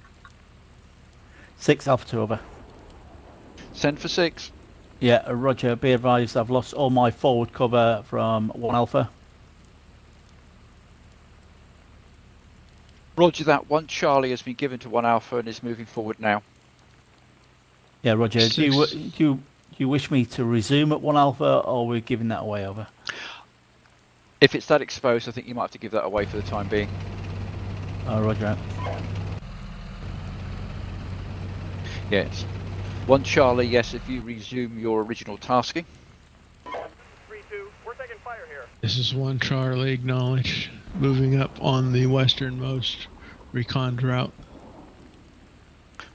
6 Alpha 2 over. Send for 6. Yeah, Roger, be advised I've lost all my forward cover from 1 Alpha. Roger that. 1 Charlie has been given to 1 Alpha and is moving forward now. Yeah, Roger, do Six. you wish me to resume at 1 Alpha, or are we giving that away over? If it's that exposed, I think you might have to give that away for the time being. Roger out. Yes. 1 Charlie, yes, if you resume your original tasking. 3-2, we're taking fire here. This is 1 Charlie, acknowledged. Moving up on the westernmost recon route.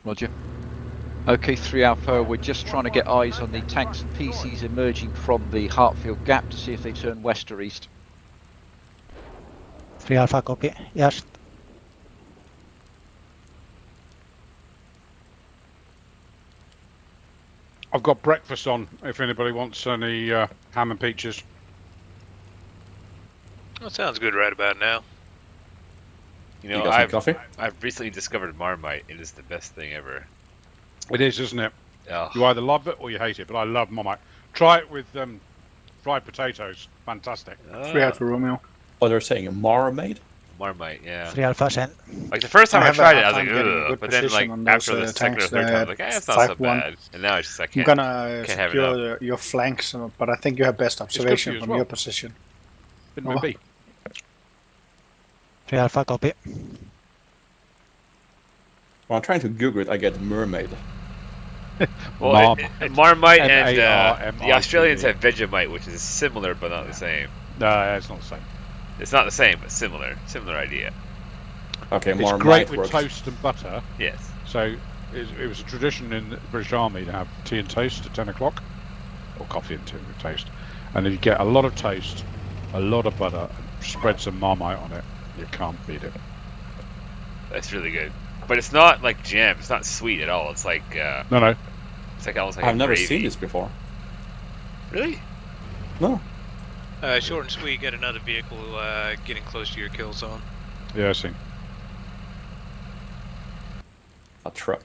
Roger. Okay, 3 Alpha, we're just trying to get eyes on the tanks and PCs emerging from the Hartfield gap to see if they turn west or east. 3 Alpha, copy. Yes. I've got breakfast on if anybody wants any ham and peaches. That sounds good right about now. You know, got some coffee? I've recently discovered Marmite. It is the best thing ever. It is, isn't it? Oh. You either love it or you hate it, but I love Marmite. Try it with fried potatoes. Fantastic. 3 Alpha Romeo. Oh, they're saying Marmaid? Marmite, yeah. 3 Alpha, send. Like the first time I have a tried it, I hard was like, time getting a ugh. good But then, like, position on after those, the second or tanks, third time, I was like, it's not so 5-1. bad. And now it's just, I I'm can't. gonna Can't have enough. secure your flanks, but I think you have best good for observation you as from well. your position. Vitamin B. 3 Alpha, copy. When I'm trying to Google it, I get mermaid. Well, Marmite and M-A-R-M-I-T-E. the Australians have Vegemite, which is similar but not the same. No, it's not the same. It's not the same, but similar. Similar idea. Okay, It's Marmite great with works. toast and butter. Yes. So it was a tradition in the British Army to have tea and toast at 10 o'clock, or coffee and tea and toast. And if you get a lot of toast, a lot of butter, and spread some Marmite on it, you can't beat it. That's really good. But it's not like jam. It's not sweet at all. It's like No. it's like almost like I've a never gravy. seen this before. Really? No. Short and sweet, get another vehicle getting close to your kill zone. Yeah, I see. A truck.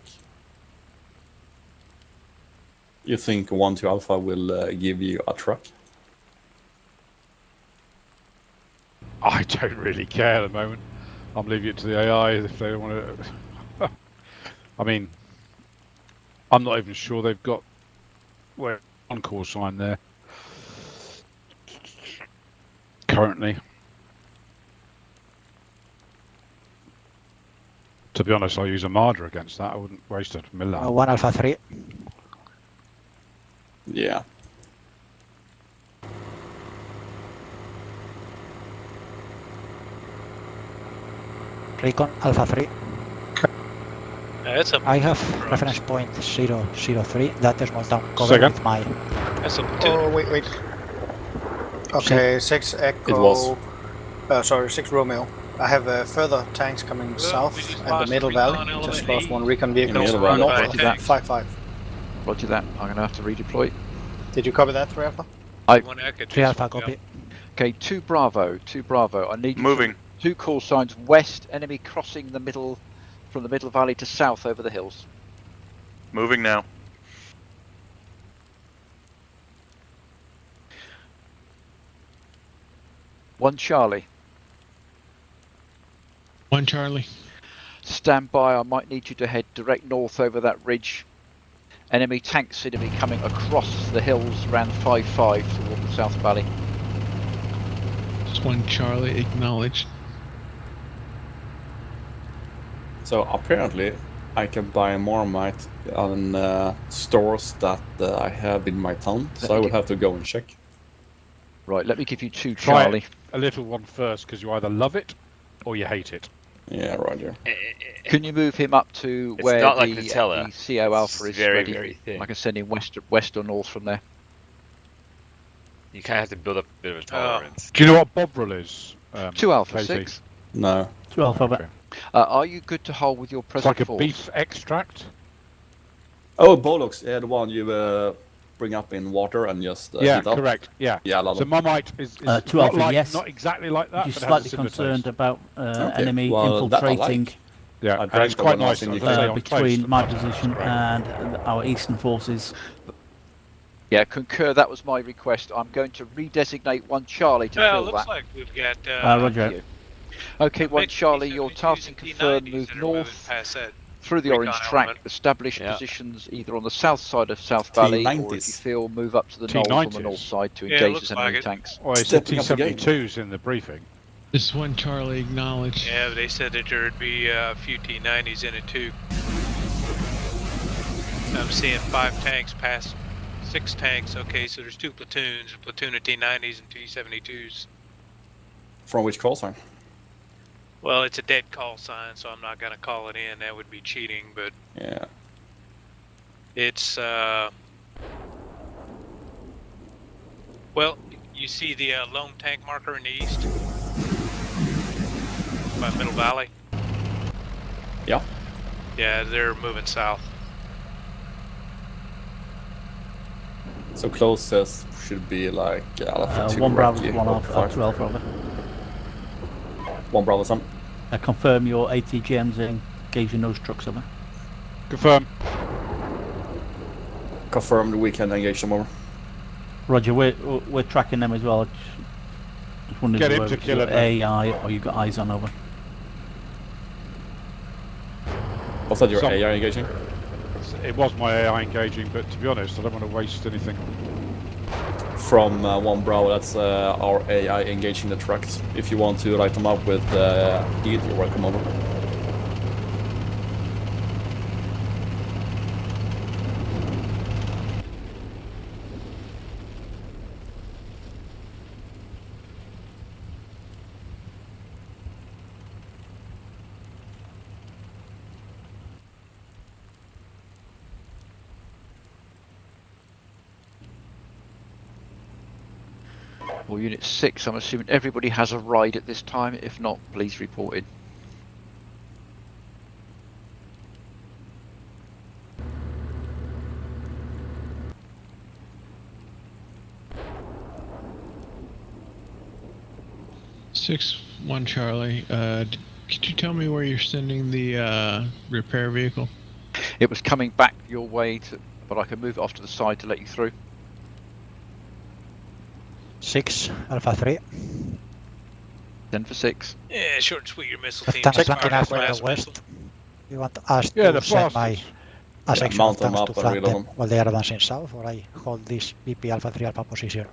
You think 1-2 Alpha will give you a truck? I don't really care at the moment. I'm leaving it to the AI if they want to. I mean, I'm not even sure they've got one call sign there currently. To be honest, I'll use a Marder against that. I wouldn't waste a million. 1 Alpha 3. Yeah. Recon Alpha 3. That's a I have reference point 003. That is small town cover Second. with my. that's a platoon. Oh, wait. Okay, 6 Echo. It was. Sorry, 6 Romeo. I have further tanks coming we south just and the lost middle recon valley. element Just lost E. 1 recon vehicle. In the middle valley. North Roger of that. 5-5. Roger that. I'm going to have to redeploy. Did you cover that, 3 Alpha? 1 Echo. 3 Alpha, copy. Okay, 2 Bravo. I need you Moving. to 2 call signs west. Enemy crossing the middle from the middle valley to south over the hills. Moving now. One Charlie. 1 Charlie. Stand by. I might need you to head direct north over that ridge. Enemy tanks seem to be coming across the hills around 5-5 toward the south valley. Just 1 Charlie, acknowledged. So apparently, I can buy Marmite on stores that I have in my town. So I would have to go and check. Right, let me give you 2 Try Charlie. a little one first because you either love it or you hate it. Yeah, Roger. Can you move him up to It's where not like the Nutella. CO Alpha It's is very, ready? very thin. I can send him west or north from there. You kind of have to build up a bit of a tolerance. Do you know what Bovril is? 2 Alpha Katie? 6. No. 2 Alpha. Okay. Are you good to hold with your It's present like a force? beef extract. Oh, Bollocks. Yeah, the one you bring up in water and just Yeah, heat up. correct. Yeah. Yeah, a lot So of. Marmite is 2 not, Alpha, like, yes. not exactly like that, You're but it has a slightly similar concerned taste. about Okay, enemy well, that I infiltrating like. Yeah, I and drank it's that quite when I was nice in as the I say, UK. on between toast. my That's position great. and our eastern forces. Yeah, concur. That was my request. I'm going to redesignate 1 Charlie to Well, fill looks that. like we've got Roger. Okay, a 1 mix of Charlie, your task and T72s confirm. T90s Move that are moving north past that through the recon orange track. element. Establish Yeah. positions either on the south side of South Valley, or if you T90s. feel, move up to the knolls on the T90s. north side to Yeah, engage looks as enemy like it. tanks. Well, it's the Stepping up the game. T72s in the briefing. This 1 Charlie, acknowledged. Yeah, they said that there'd be a few T90s in it too. I'm seeing 5 tanks past 6 tanks. Okay, so there's 2 platoons, a platoon of T90s and T72s. From which call sign? Well, it's a dead call sign, so I'm not gonna call it in. That would be cheating, but Yeah. It's well, you see the lone tank marker in the east by Middle Valley. Yeah. Yeah, they're moving south. So closest should be like Alpha 2 1 Bravo, Rocky, 1 Alpha, 5. 12 Bravo. 1 Bravo, some. Confirm your ATGMs engaging those trucks over. Confirm. Confirmed we can engage them over. Roger, we're tracking them as well. Just wondering Get if him you to kill him, AI or you got eyes on over. Was that your Some- AI engaging? It was my AI engaging, but to be honest, I don't want to waste anything. From 1 Bravo, that's our AI engaging the trucks. If you want to light them up with heat, you're welcome over. Well, Unit 6, I'm assuming everybody has a ride at this time. If not, please report in. Six 1 Charlie. Could you tell me where you're sending the repair vehicle? It was coming back your way, but I can move it off to the side to let you through. 6 Alpha 3. 10 for 6. Yeah, short and sweet. Your missile team. Tanks just flanking fired us from last the west. missile. You want us Yeah, to the send my bastards. a section mount of them tanks up to and flank reload them them. while they are advancing south, or I hold this BP Alpha 3 Alpha position?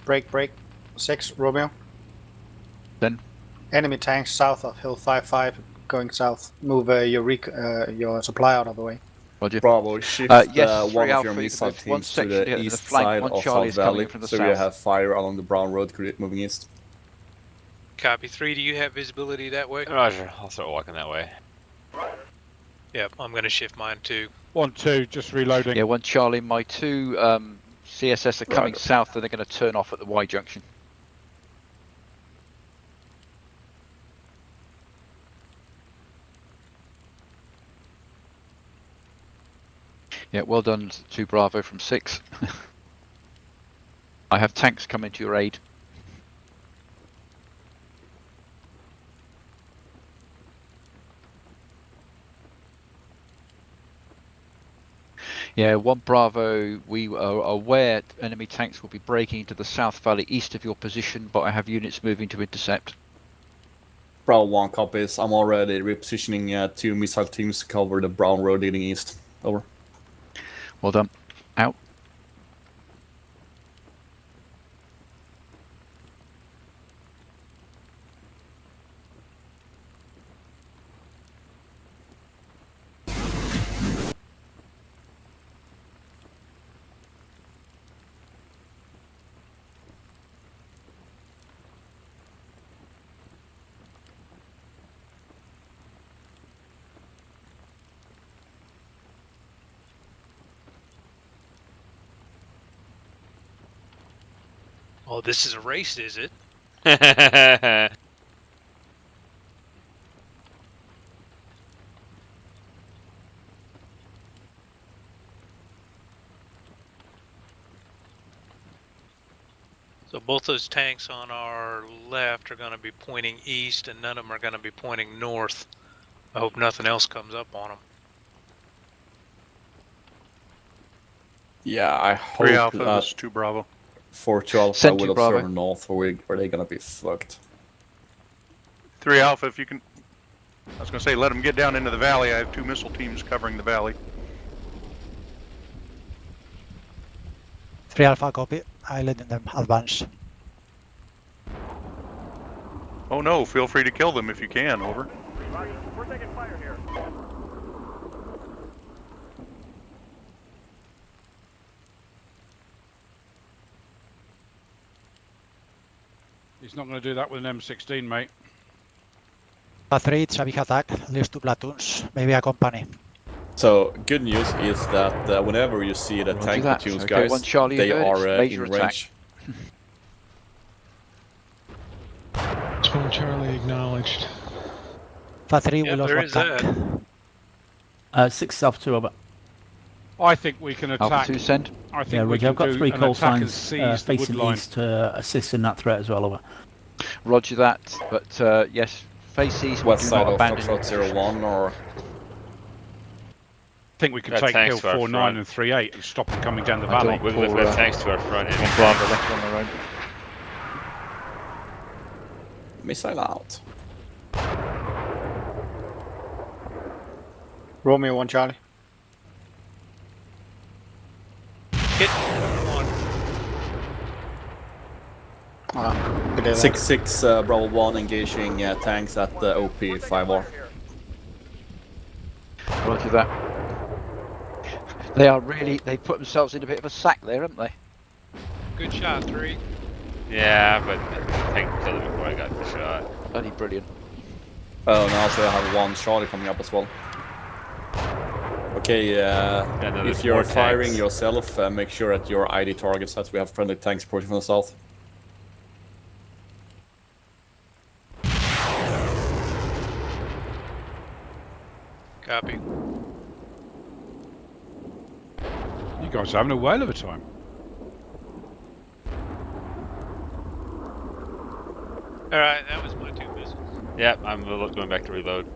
Break. 6, Romeo. Then Enemy tanks south of Hill 5-5, going south. Move your supply out of the way. Roger. Bravo, shift Yes, one 3 of your Alpha, you missile can move one teams to section the here, and the east flank, side 1 of Charlie South is coming Valley, in from the so south. you have fire along the Brown Road moving east. Copy 3. Do you have visibility that way? Roger. I'll start walking that way. Yeah, I'm going to shift mine too. 1 2, just reloading. Yeah, 1 Charlie, my 2 CSS are coming south and they're going to turn off at the Y junction. Yeah, well done, 2 Bravo from 6. I have tanks coming to your aid. Yeah, 1 Bravo, we are aware enemy tanks will be breaking into the South Valley east of your position, but I have units moving to intercept. Bravo 1 copies. I'm already repositioning 2 missile teams to cover the Brown Road leading east. Over. Well done. Out. Oh, this is a race, is it? So both those tanks on our left are going to be pointing east, and none of them are going to be pointing north. I hope nothing else comes up on them. Yeah, I hope 3 Alpha, that this is 2 Bravo. 4-2 Alpha Send will to Bravo. observe north, or they're gonna be fucked. 3 Alpha, if you can... I was going to say, let them get down into the valley. I have 2 missile teams covering the valley. 3 Alpha copy. I let them advance. Oh no, feel free to kill them if you can, over. Roger. We're taking fire here. He's not going to do that with an M16, mate. Alpha 3, it's a big attack. At least 2 platoons, maybe a company. So good news is that whenever you see the Roger tank that. platoons, Okay, guys, 1 Charlie, they you heard it. are Major in attack. range. It's 1 Charlie acknowledged. Fatri, we Yep, lost there one is tank. that. 6 Alpha 2 over. I think we can Alpha attack. 2 send. I think Yeah, we Roger. can I've got do 3 an call attack and signs seize the wood facing line. east to assist in that threat as well. Over. Roger that. But yes, face east. West Do side not of abandon your Foxtrot positions. 01 or... I think we can Got take tanks Hill to our 49 front. and 38 and stop them coming down the I valley. don't- We've Or, got tanks to our front. One enemy Bravo tanks. left on their own. Missile out. Romeo 1 Charlie. Hit one. Good day, 6-6 Bravo 1 engaging tanks at the OP5R. Roger that. They are really, they put themselves in a bit of a sack there, haven't they? Good shot, 3. Yeah, but the tank killed him before I got the shot. Bloody brilliant. Oh, and also I have 1 Charlie coming up as well. Okay, there's if you're more firing tanks. yourself, make sure that your ID targets that we have friendly tanks approaching from the south. Copy. You guys are having a whale of a time. Alright, that was my 2 missiles. Yep, I'm going back to reload.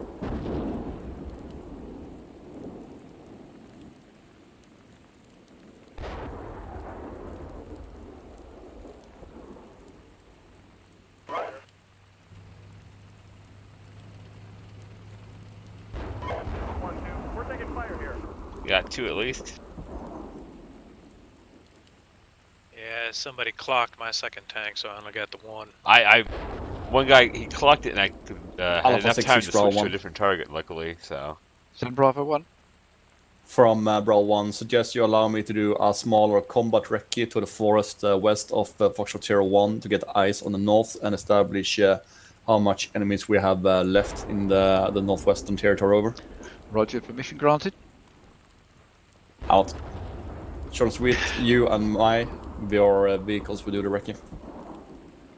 We're taking fire here. You got 2 at least. Yeah, somebody clocked my second tank, so I only got the 1. One guy, he clocked it and I could, had Alpha enough 6 time is to Bravo switch to 1. a different target, luckily, so. 7 Bravo 1. From Bravo 1, suggest you allow me to do a smaller combat recce to the forest west of Foxtrot 01 to get eyes on the north and establish how much enemies we have left in the northwestern territory over. Roger, permission granted. Out. Short and sweet, you and your vehicles will do the recce.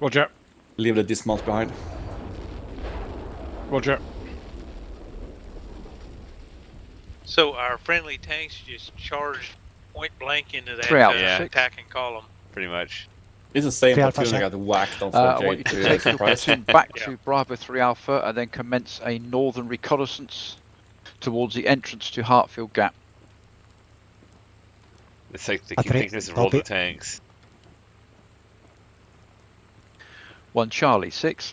Roger. Leave the dismount behind. Roger. So our friendly tanks just charged point blank into that 3 Alpha Yeah. 6. attacking column. Pretty much. It's the same 3 Alpha platoon that set. got whacked on I want you 48 to take your surprise. platoon back Yeah. to Bravo 3 Alpha and then commence a northern reconnaissance towards the entrance to Hartfield Gap. It's like they Patrick, think this is roll the copy. tanks. 1 Charlie 6.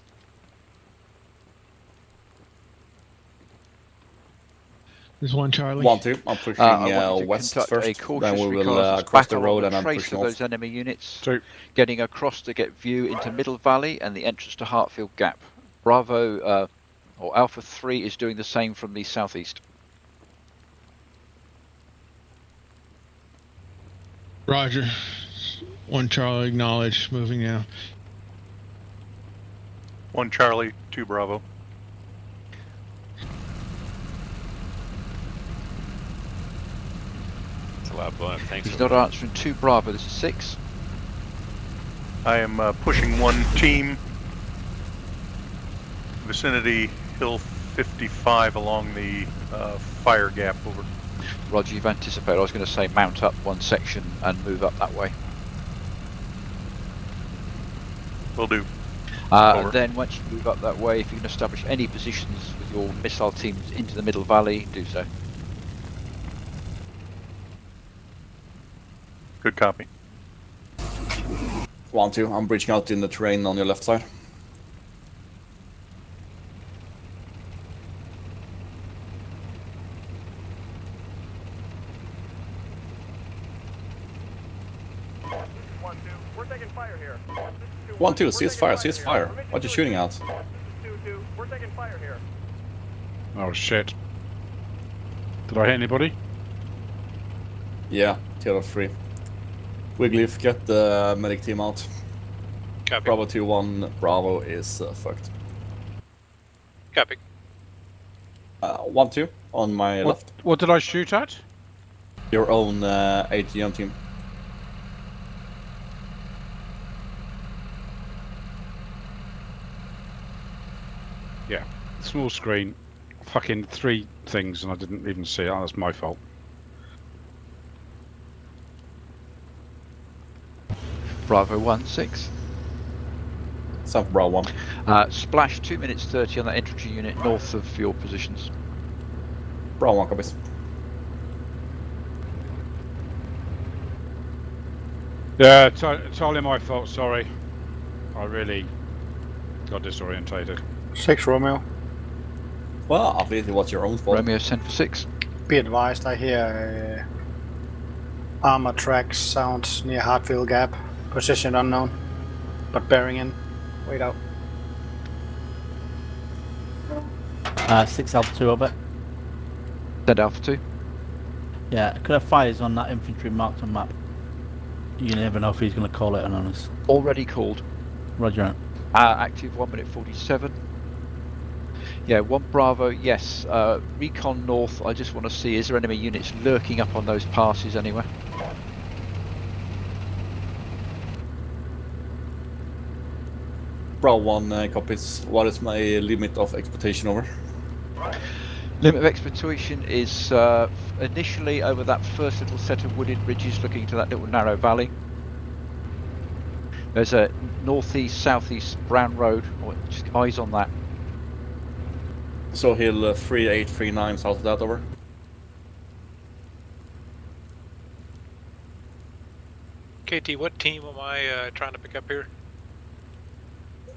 There's 1 Charlie. 1-2, I'm pushing I want you to west conduct a first, cautious then we will reconnaissance cross back the along road the and I'm trace pushing of off. those enemy units, 2. getting across to get view into Middle Valley and the entrance to Hartfield Gap. Bravo or Alpha 3 is doing the same from the southeast. Roger. 1 Charlie acknowledged. Moving now. 1 Charlie, 2 Bravo. It's a lot of blowing up tanks. He's over not answering 2 Bravo, this is 6. I am pushing 1 team. Vicinity Hill 55 along the fire gap over. Roger, you've anticipated. I was going to say mount up 1 section and move up that way. Will do. And then once you move up that way, if you can establish any positions with your missile teams into the Middle Valley, do so. Good copy. 1-2, I'm breaching out in the terrain on your left side. We're taking fire here. 1-2, cease fire. What are you shooting at? 2-2, we're taking fire here. Oh shit. Did I hit anybody? Yeah, Taylor 3. Wiggleaf, get the medic team out. Copy. Bravo 2-1, Bravo is fucked. Copy. 1-2 on my left. What did I shoot at? Your own ATM team. Yeah, small screen. Fucking 3 things and I didn't even see it. Oh, that's my fault. Bravo 1-6. South Bravo 1. Splash 2 minutes 30 on that infantry unit north of your positions. Bravo 1 copies. Yeah, totally my fault, sorry. I really got disorientated. 6 Romeo. Well, obviously it was your own fault. Romeo send for 6. Be advised, I hear armor tracks sounds near Hartfield Gap. Position unknown, but bearing in. Wait out. 6 Alpha 2 over. Send Alpha 2. Yeah, could have fires on that infantry marked on map. You never know if he's going to call it on us. Already called. Roger. Active 1 minute 47. Yeah, 1 Bravo, yes. Recon north, I just want to see, is there enemy units lurking up on those passes anywhere? Bravo 1 copies. What is my limit of expectation over? Limit of expectation is initially over that first little set of wooded ridges looking to that little narrow valley. There's a northeast, southeast brown road, just eyes on that. So he'll 3839 south of that over. KT, what team am I trying to pick up here?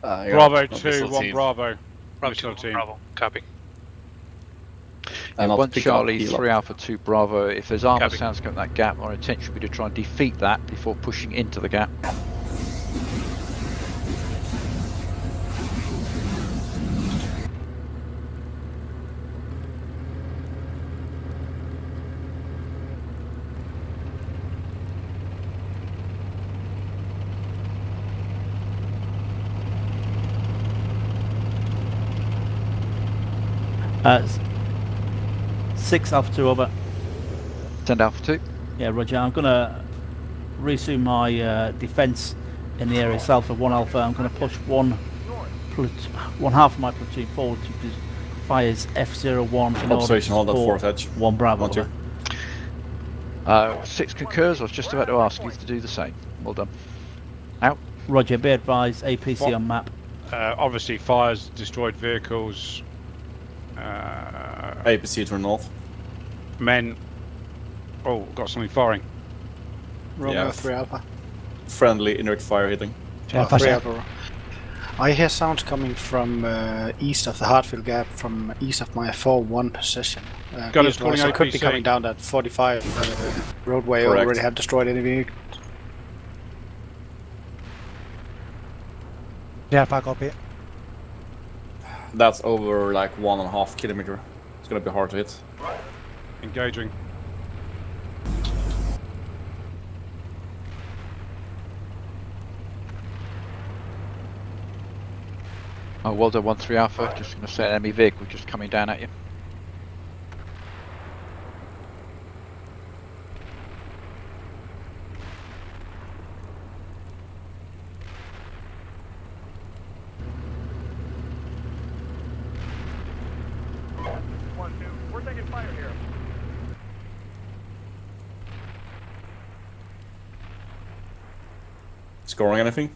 Bravo 2, missile 1 team. Bravo. Bravo Missile 2, team. Bravo. Copy. And 1 Charlie, 3 Alpha, 2 Bravo. If there's armor Copy. sounds coming that gap, our intention would be to try and defeat that before pushing into the gap. Uh, 6 Alpha 2 over. Send Alpha 2. Yeah, Roger. I'm going to resume my defence in the area south of 1 Alpha. I'm going to push one half of my platoon forward to fires F01 in Observation, hold order that to fourth support edge. 1 Bravo. 1-2. 6 concurs. I was just about to ask you to do the same. Well done. Out. Roger. Be advised. APC What? on map. Obviously fires, destroyed vehicles, APC to the north. men. Oh, got something firing. Romeo Yeah. 3 Alpha. Friendly indirect fire hitting. Alpha 3 7. Alpha. I hear sounds coming from east of the Hartfield Gap, from east of my 4-1 position. Got Be us calling advised, I could be APC. coming down that 45 roadway. Correct. Already have destroyed enemy. Alpha copy. That's over like 1.5 kilometer. It's gonna be hard to hit. Engaging. Oh, well done, 1-3 Alpha. Just going to say enemy vehicle just coming down at you. We're taking fire here. Scoring anything?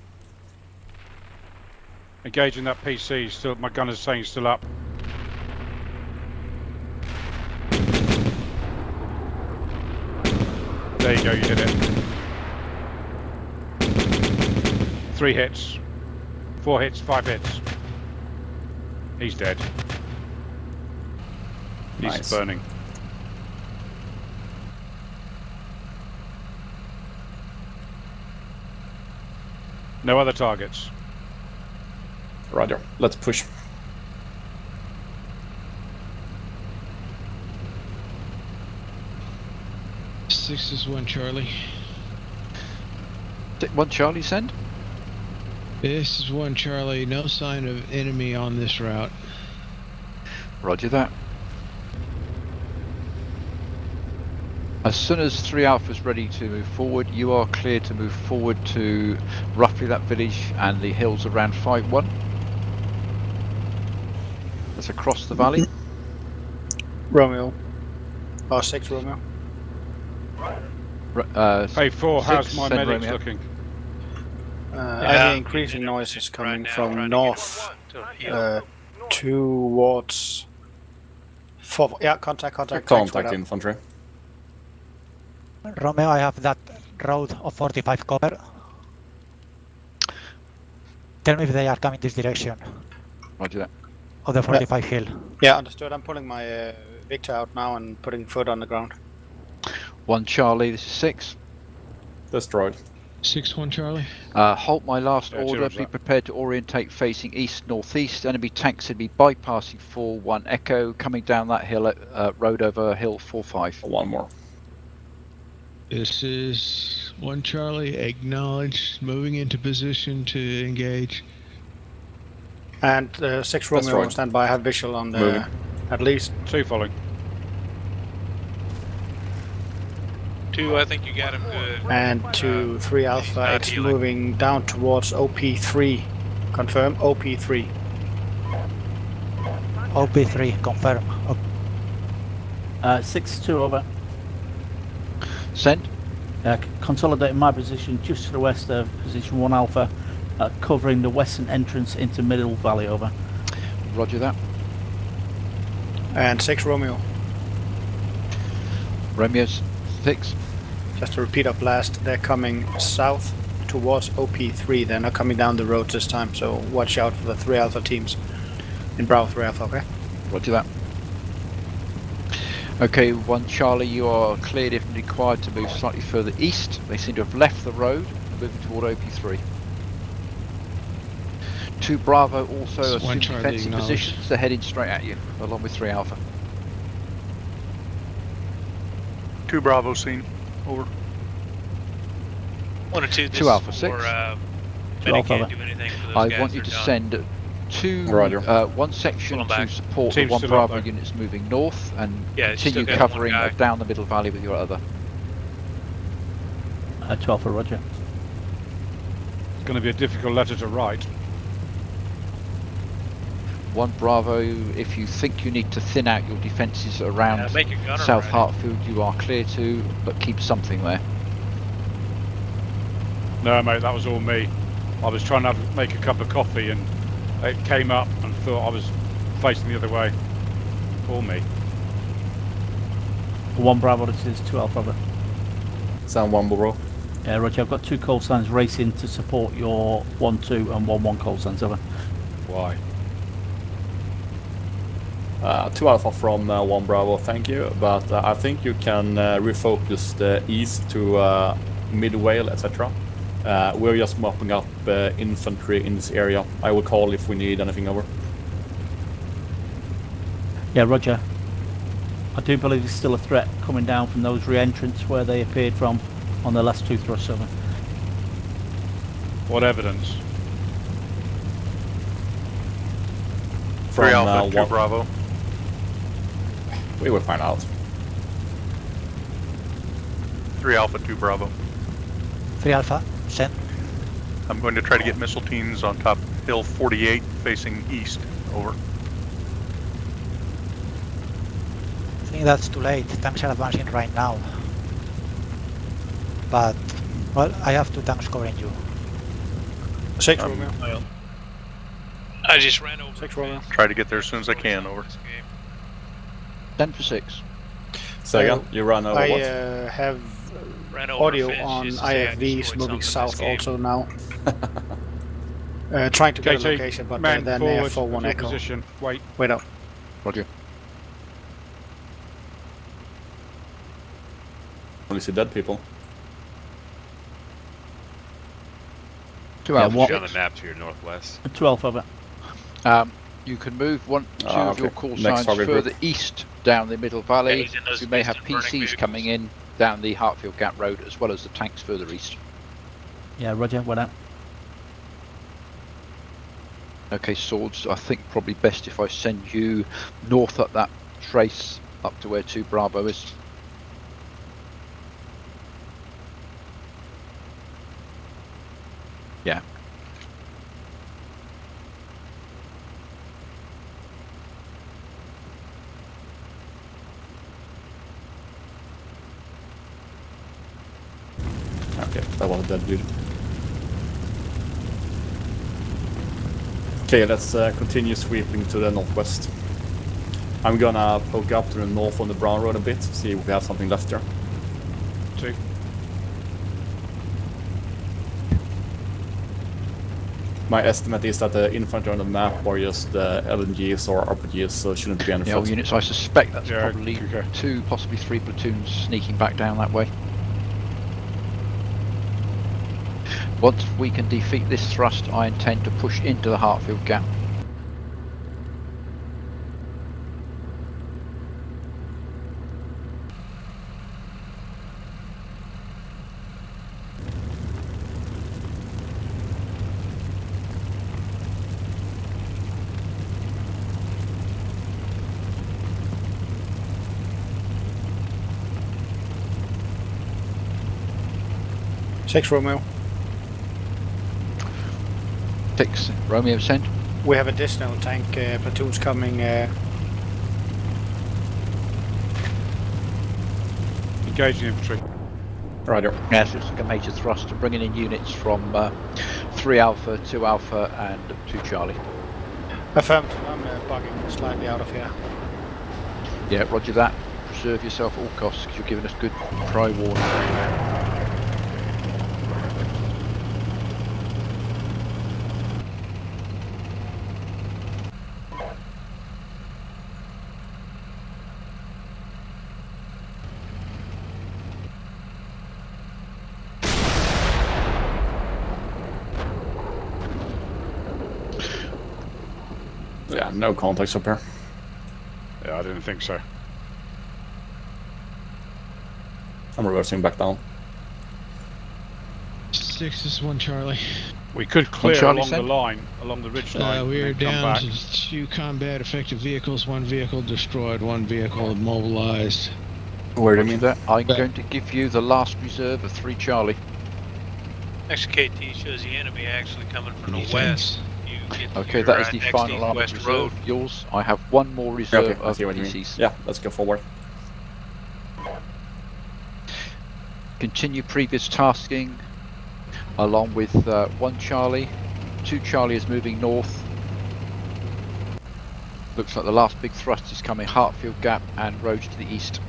Engaging that PC. Still, my gun is saying still up. There you go. You did it. 3 hits. 4 hits. 5 hits. He's dead. He's Nice. burning. No other targets. Roger. Let's push. Six is 1 Charlie. 1 Charlie, send. This is 1 Charlie. No sign of enemy on this route. Roger that. As soon as 3 Alpha is ready to move forward, you are clear to move forward to roughly that village and the hills around 5-1. That's across the valley. Romeo. Or 6 Romeo. Hey, 4, how's 6, my send medics Romeo. looking? I hear increasing noises coming from north towards... Yeah, contact. Thanks, Contact right up. infantry. Romeo, I have that road of 45 cover. Tell me if they are coming this direction. Roger that. Of the 45 hill. Yeah, understood. I'm pulling my Victor out now and putting foot on the ground. 1 Charlie, this is 6. Destroyed. 6-1 Charlie. Halt my last Yeah, order. cheers, Be that. prepared to orientate facing east-northeast. Enemy tanks should be bypassing 4-1 Echo, coming down that hill, road over hill 4-5. One more. This is 1 Charlie. Acknowledged. Moving into position to engage. And 6 Romeo, right. stand by. I have visual on the... Moving. At least. 2 following. 2, I think you got him good. And to 3 Alpha, not it's healing. moving down towards OP3. Confirm, OP3. OP3, confirm. 6-2 over. Send. Consolidating my position just to the west of position 1 Alpha, covering the western entrance into Middle Valley over. Roger that. And 6 Romeo. Romeo's 6. Just to repeat up last, they're coming south towards OP3. They're not coming down the road this time, so watch out for the 3 Alpha teams in Bravo 3 Alpha, okay? Roger that. Okay, 1 Charlie, you are cleared if required to move slightly further east. They seem to have left the road, moving toward OP3. 2 Bravo also One assume Charlie defensive acknowledged. positions. They're heading straight at you, along with 3 Alpha. 2 Bravo seen. Over. 1 or 2. This 2 Alpha is 6. For, 2 Many Alpha. can't do anything for those I guys. want you to They're done. send 2, Roger. 1 section Pull 'em back. to support Team's the 1 still up Bravo there. units moving north and Yeah, you still continue got one covering guy. down the Middle Valley with your other. 2 Alpha, Roger. It's going to be a difficult letter to write. 1 Bravo, if you think you need to thin out your defences around Make your gunner South ready. Hartfield, you are clear to, but keep something there. No, mate, that was all me. I was trying to make a cup of coffee and it came up and thought I was facing the other way. All me. 1 Bravo, this is 2 Alpha. Over. Sound 1 bro. Roger, I've got 2 call signs racing to support your 1-2 and 1-1 call signs. Over. Why? 2 Alpha from 1 Bravo, thank you. But I think you can refocus the east to mid-whale, etc. We're just mopping up infantry in this area. I will call if we need anything over. Yeah, Roger. I do believe there's still a threat coming down from those re-entrants where they appeared from on the last 2 thrusts. Over. What evidence? 3 From Alpha, 2 1. Bravo. We will find out. 3 Alpha, 2 Bravo. 3 Alpha, send. I'm going to try to get missile teams on top hill 48 facing east. Over. I think that's too late. Tanks are advancing right now. But, well, I have 2 tanks covering you. 6 Romeo. I just ran over. 6 Romeo. Try to get there as soon as I can. Over. 10 for 6. Sega, you run over I what? have Ran over audio a fence on just to say I IFVs destroyed moving something south this game. also now. Trying to get a KT, location, but man then they have forward 4-1 of your Echo. position. Wait. Wait up. Roger. Only see dead people. 2 Yeah, Alpha. what- See on the map to your northwest. 2 Alpha. Over. You can move 1, 2 Ah, of your okay. call Next signs target further group. east down the Middle Valley. he's in those You may have distant burning PCs coming in down the Hartfield Gap Road as well as the tanks further east. Yeah, Roger. Went out. Okay, Swords, I think probably best if I send you north up that trace up to where 2 Bravo is. Yeah. Okay, that was a dead dude. Okay, let's continue sweeping to the northwest. I'm gonna poke up to the north on the Brown Road a bit, see if we have something left there. 2. My estimate is that the infantry on the map are just LNGs or RPGs, so it shouldn't be any The old threat. units, I suspect that's Yeah, probably okay. 2, possibly 3 platoons sneaking back down that way. Once we can defeat this thrust, I intend to push into the Hartfield gap. Six Romeo. 6, Romeo send. We have additional tank platoons coming. Engaging infantry. Roger. Yes, it's like a major thrust and bringing in units from 3 Alpha, 2 Alpha and 2 Charlie. Affirmed. I'm bugging slightly out of here. Yeah, roger that. Preserve yourself at all costs because you're giving us good prior warning. Yeah, no contacts up here. Yeah, I didn't think so. I'm reversing back down. 6 is 1 Charlie. We could clear Charlie along the sent? line, along the ridge line. We are and then come down back. to 2 combat effective vehicles, 1 vehicle destroyed, 1 vehicle immobilized. Where do you Roger mean? that. I'm going to give you the last reserve of 3 Charlie. Next KT shows the enemy actually coming from the Defense. west. You get Okay, your, that is the next final armoured east-west reserve. road. Yours. I have 1 more reserve Okay, I of see what you mean. PCs. Yeah, let's go forward. Continue previous tasking along with 1 Charlie. 2 Charlie is moving north. Looks like the last big thrust is coming Hartfield Gap and roads to the east.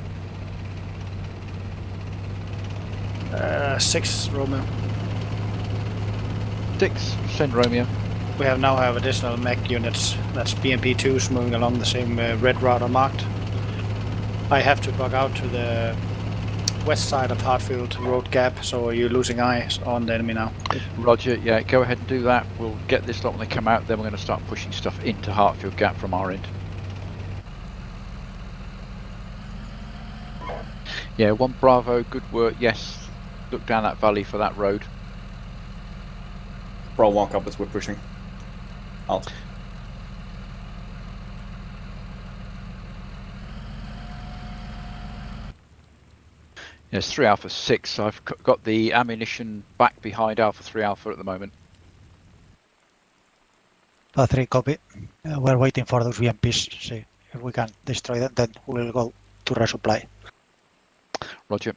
6 Romeo. 6, send Romeo. We now have additional mech units. That's BMP2s moving along the same red route I marked. I have to bug out to the west side of Hartfield road gap, so you're losing eyes on the enemy now. Roger, yeah, go ahead and do that. We'll get this lot when they come out, then we're going to start pushing stuff into Hartfield Gap from our end. Yeah, 1 Bravo, good work, yes. Look down that valley for that road. Bro, walk up as we're pushing. Out. Yes, 3 Alpha 6. I've got the ammunition back behind Alpha 3 Alpha at the moment. 3 copy. We're waiting for those VMPs. See if we can destroy them, then we'll go to resupply. Roger.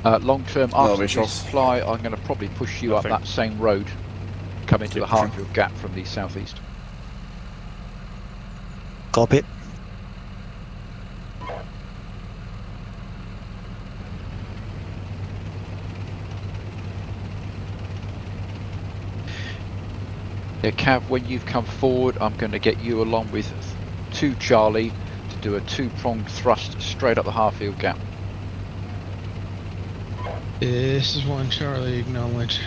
Long-term after this visuals. fly, I'm going to probably push you up that same road. Come into Keep the pushing. Hartfield Gap from the southeast. Copy. Yeah, Cav, when you've come forward, I'm going to get you along with 2 Charlie to do a 2-pronged thrust straight up the Hartfield Gap. This is 1 Charlie, acknowledge.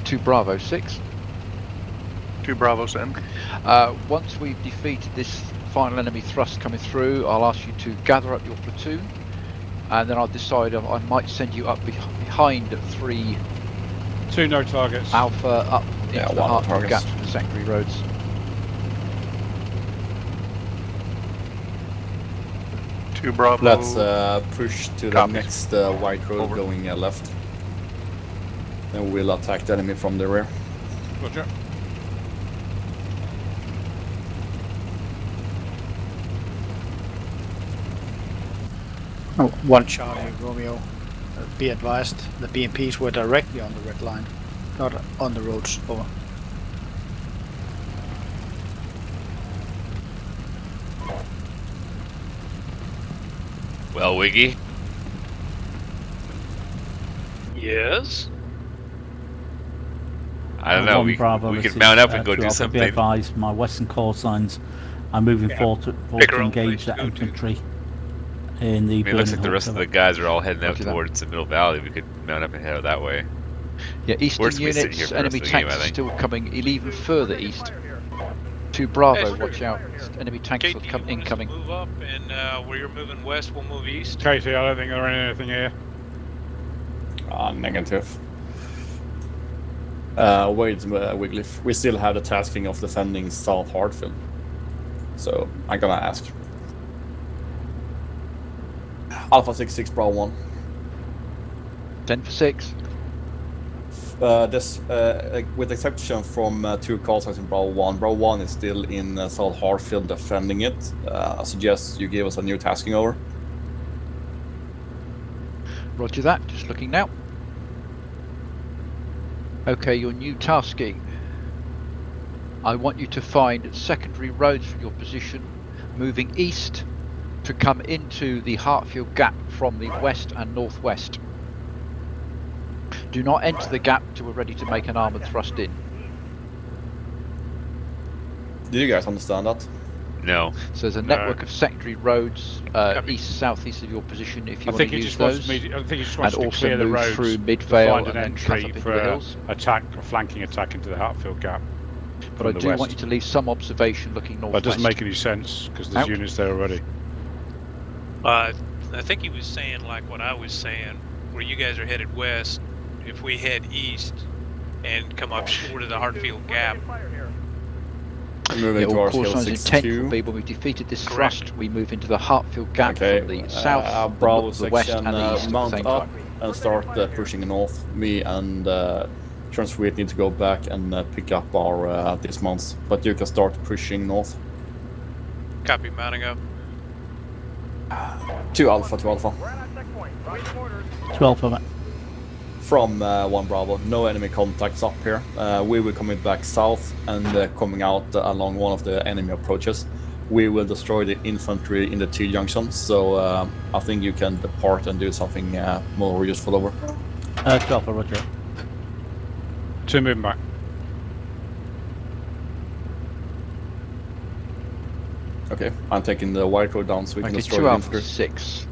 2 Bravo 6. 2 Bravo send. Once we've defeated this final enemy thrust coming through, I'll ask you to gather up your platoon, and then I'll decide if I might send you up behind 3 2 no targets. Alpha up into Yeah, the 1 Hartfield targets. Gap from the secondary roads. 2 Bravo. Let's push to the Copies. next white road Over. going left. and we'll attack the enemy from the rear. Roger. Oh, 1 Charlie Romeo. Be advised, the BMPs were directly on the red line, not on the roads. Over. Well, Wiggy, Yes. I don't know. One We Bravo, could this mount is, up and go two do Alpha. Be something. advised, my western call signs are moving forward to Pick our own engage place to that go to. infantry in the I mean, it looks burning like the rest of Hulk. the guys are all heading out Roger that. towards the Middle Valley. We could mount up and head out that way. Yeah, eastern Worst we sit here units, for the rest enemy of the game, tanks I are think. still coming even further east. 2 Bravo, Yes, watch out. Enemy tanks Kate, are do you want us to incoming. move up, and where you're moving west, we'll move east? Katie, I don't think there is anything here. Negative. Wait, Wigglyf. We still have the tasking of defending South Hartfield. So, I'm gonna ask. Alpha 66 Bravo 1. 10 for 6. With exception from 2 call signs in Bravo 1, Bravo 1 is still in South Hartfield defending it. I suggest you give us a new tasking over. Roger that, just looking now. Okay, your new tasking. I want you to find secondary roads for your position, moving east to come into the Hartfield gap from the west and northwest. Do not enter the gap till we're ready to make an armoured thrust in. Did you guys understand that? No. So there's a network of secondary roads east, southeast of your position if you want to use those. I think he just And wants to also clear the move roads through to Midvale find and an then cut up entry into for the hills. a flanking attack into the Hartfield gap. But I the do west. want you to leave some observation looking northwest. That doesn't make any sense because there's Out. units there already. I think he was saying like what I was saying, where you guys are headed west. If we head east and come up short of the Hartfield gap, Moving Yeah, all towards call Hill signs intent will 62. be when we've defeated this Correct. thrust, we move into the Hartfield gap Okay, from the south, Bravo the west section, and the east at the mount same up time. and start pushing north. Me and Transfleet need to go back and pick up our dismounts, but you can start pushing north. copy mounting up. 2 Alpha, 2 Alpha. 12 of it. From 1 Bravo, no enemy contacts up here. We will coming back south and coming out along one of the enemy approaches. We will destroy the infantry in the T junction, so I think you can depart and do something more useful over. 12 for Roger. 2 moving back. Okay, I'm taking the white road down so we can Okay, destroy 2 the Alpha infantry. 6.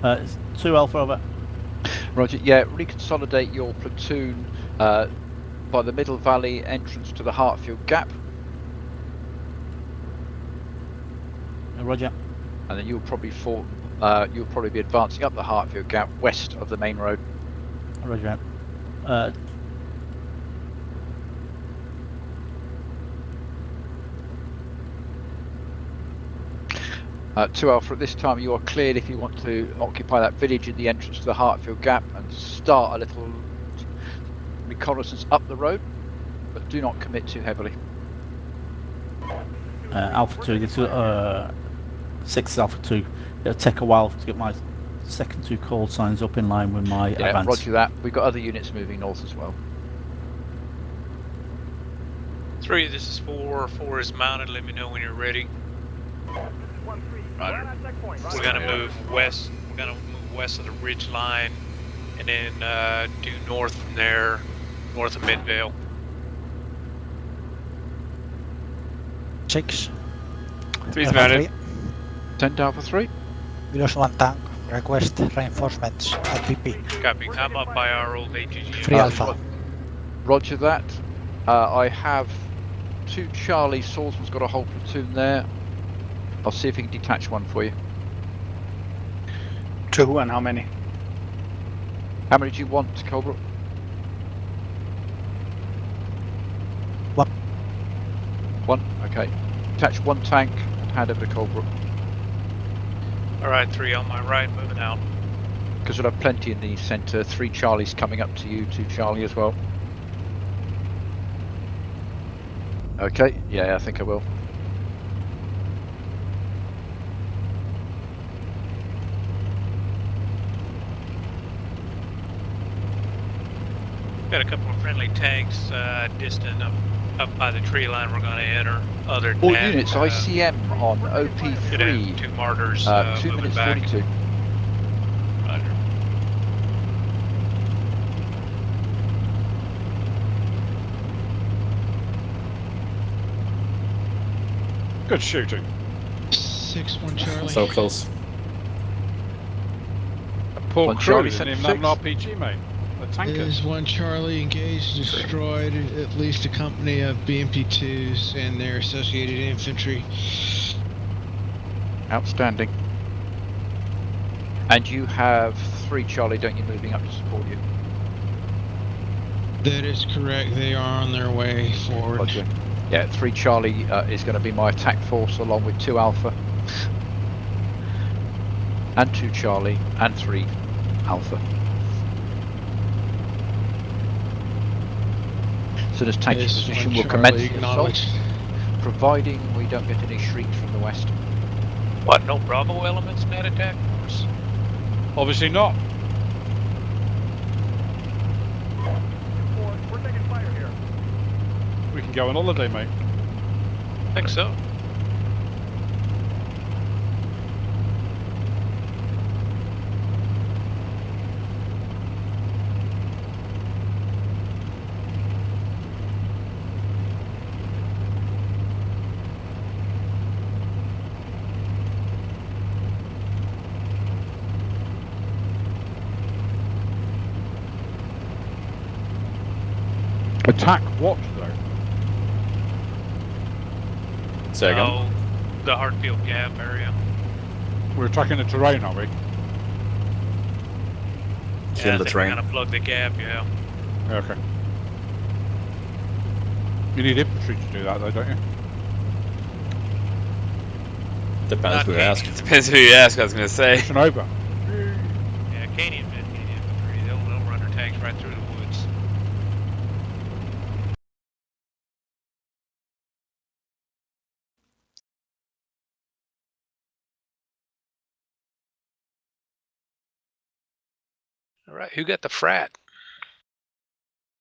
Uh, 2 Alpha over. Roger, yeah, reconsolidate your platoon by the Middle Valley entrance to the Hartfield gap, Roger. and then you'll probably be advancing up the Hartfield gap west of the main road. Roger. 2 Alpha, at this time you are cleared if you want to occupy that village at the entrance to the Hartfield gap and start a little reconnaissance up the road, but do not commit too heavily. Alpha 2, this is 6 Alpha 2. It'll take a while to get my second 2 call signs up in line with my Yeah, advance. roger that. We've got other units moving north as well. 3, this is 4. 4 is mounted. Let me know when you're ready. Roger. We're gonna move west. We're gonna move west of the ridge line, and then due north from there, north of Midvale. 6. 3's mounted. 10 to Alpha 3. We lost 1 tank. Request reinforcements at PP. Copy. I'm up by our old AGG. 3 Alpha. Roger that. I have 2 Charlie. Swordsman's got a whole platoon there. I'll see if he can detach one for you. 2 and how many? How many do you want, Colebrook? 1. 1? Okay. Detach 1 tank and hand over to Colebrook. All right, 3 on my right, moving out. Because we'll have plenty in the centre. 3 Charlies coming up to you, 2 Charlie as well. Okay, yeah, I think I will. Got a couple of friendly tanks distant up by the tree line we're going to enter. Other than All that, units, ICM on should have OP3. 2 martyrs 2 moving minutes back. 42. Roger. Good shooting. 6-1 Charlie. So close. Poor One crew Charlie, didn't even sent have an 6. RPG, mate. The tankers. Is 1 Charlie engaged, destroyed at least a company of BMP-2s and their associated infantry. Outstanding. And you have 3 Charlie, don't you, moving up to support you? That is correct. They are on their way forward. Roger. Yeah, 3 Charlie is going to be my attack force along with 2 Alpha. And 2 Charlie and 3 Alpha. As soon as tank Is position 1 will Charlie commence the assault, acknowledged. providing we don't get any shrieks from the west. What, no Bravo elements in that attack force? Obviously not. 2-4, we're taking fire here. We can go on holiday, mate. I think so. Attack what, though? Say again. Oh, the Hartfield Gap area. We're attacking the terrain, are we? Kill I the think train. we're going to plug the gap, yeah. Okay. You need infantry to do that, though, don't you? Depends Not who you Kanium. ask. Depends who you ask, I was gonna say. Mission over. Yeah, Kanium infantry. They'll run their tanks right through the woods. All right, who got the frat?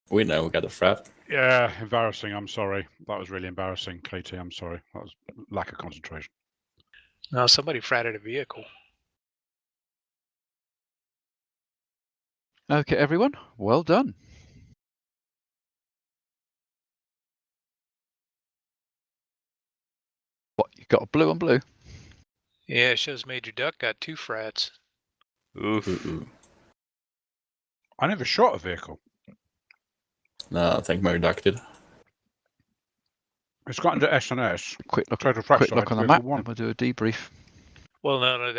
We know we got the frat. Yeah, embarrassing. I'm sorry. That was really embarrassing, KT. I'm sorry. That was lack of concentration. No, somebody fratted a vehicle. Okay, everyone, well done. What, you got a blue on blue? Yeah, it shows Major Duck got 2 frats. Oof. Ooh. I never shot a vehicle. No, I think Mary Duck did. It's got into S&S. Quick look, Total frat quick look size, on the vehicle map, 1. and we'll do a debrief. Well, no,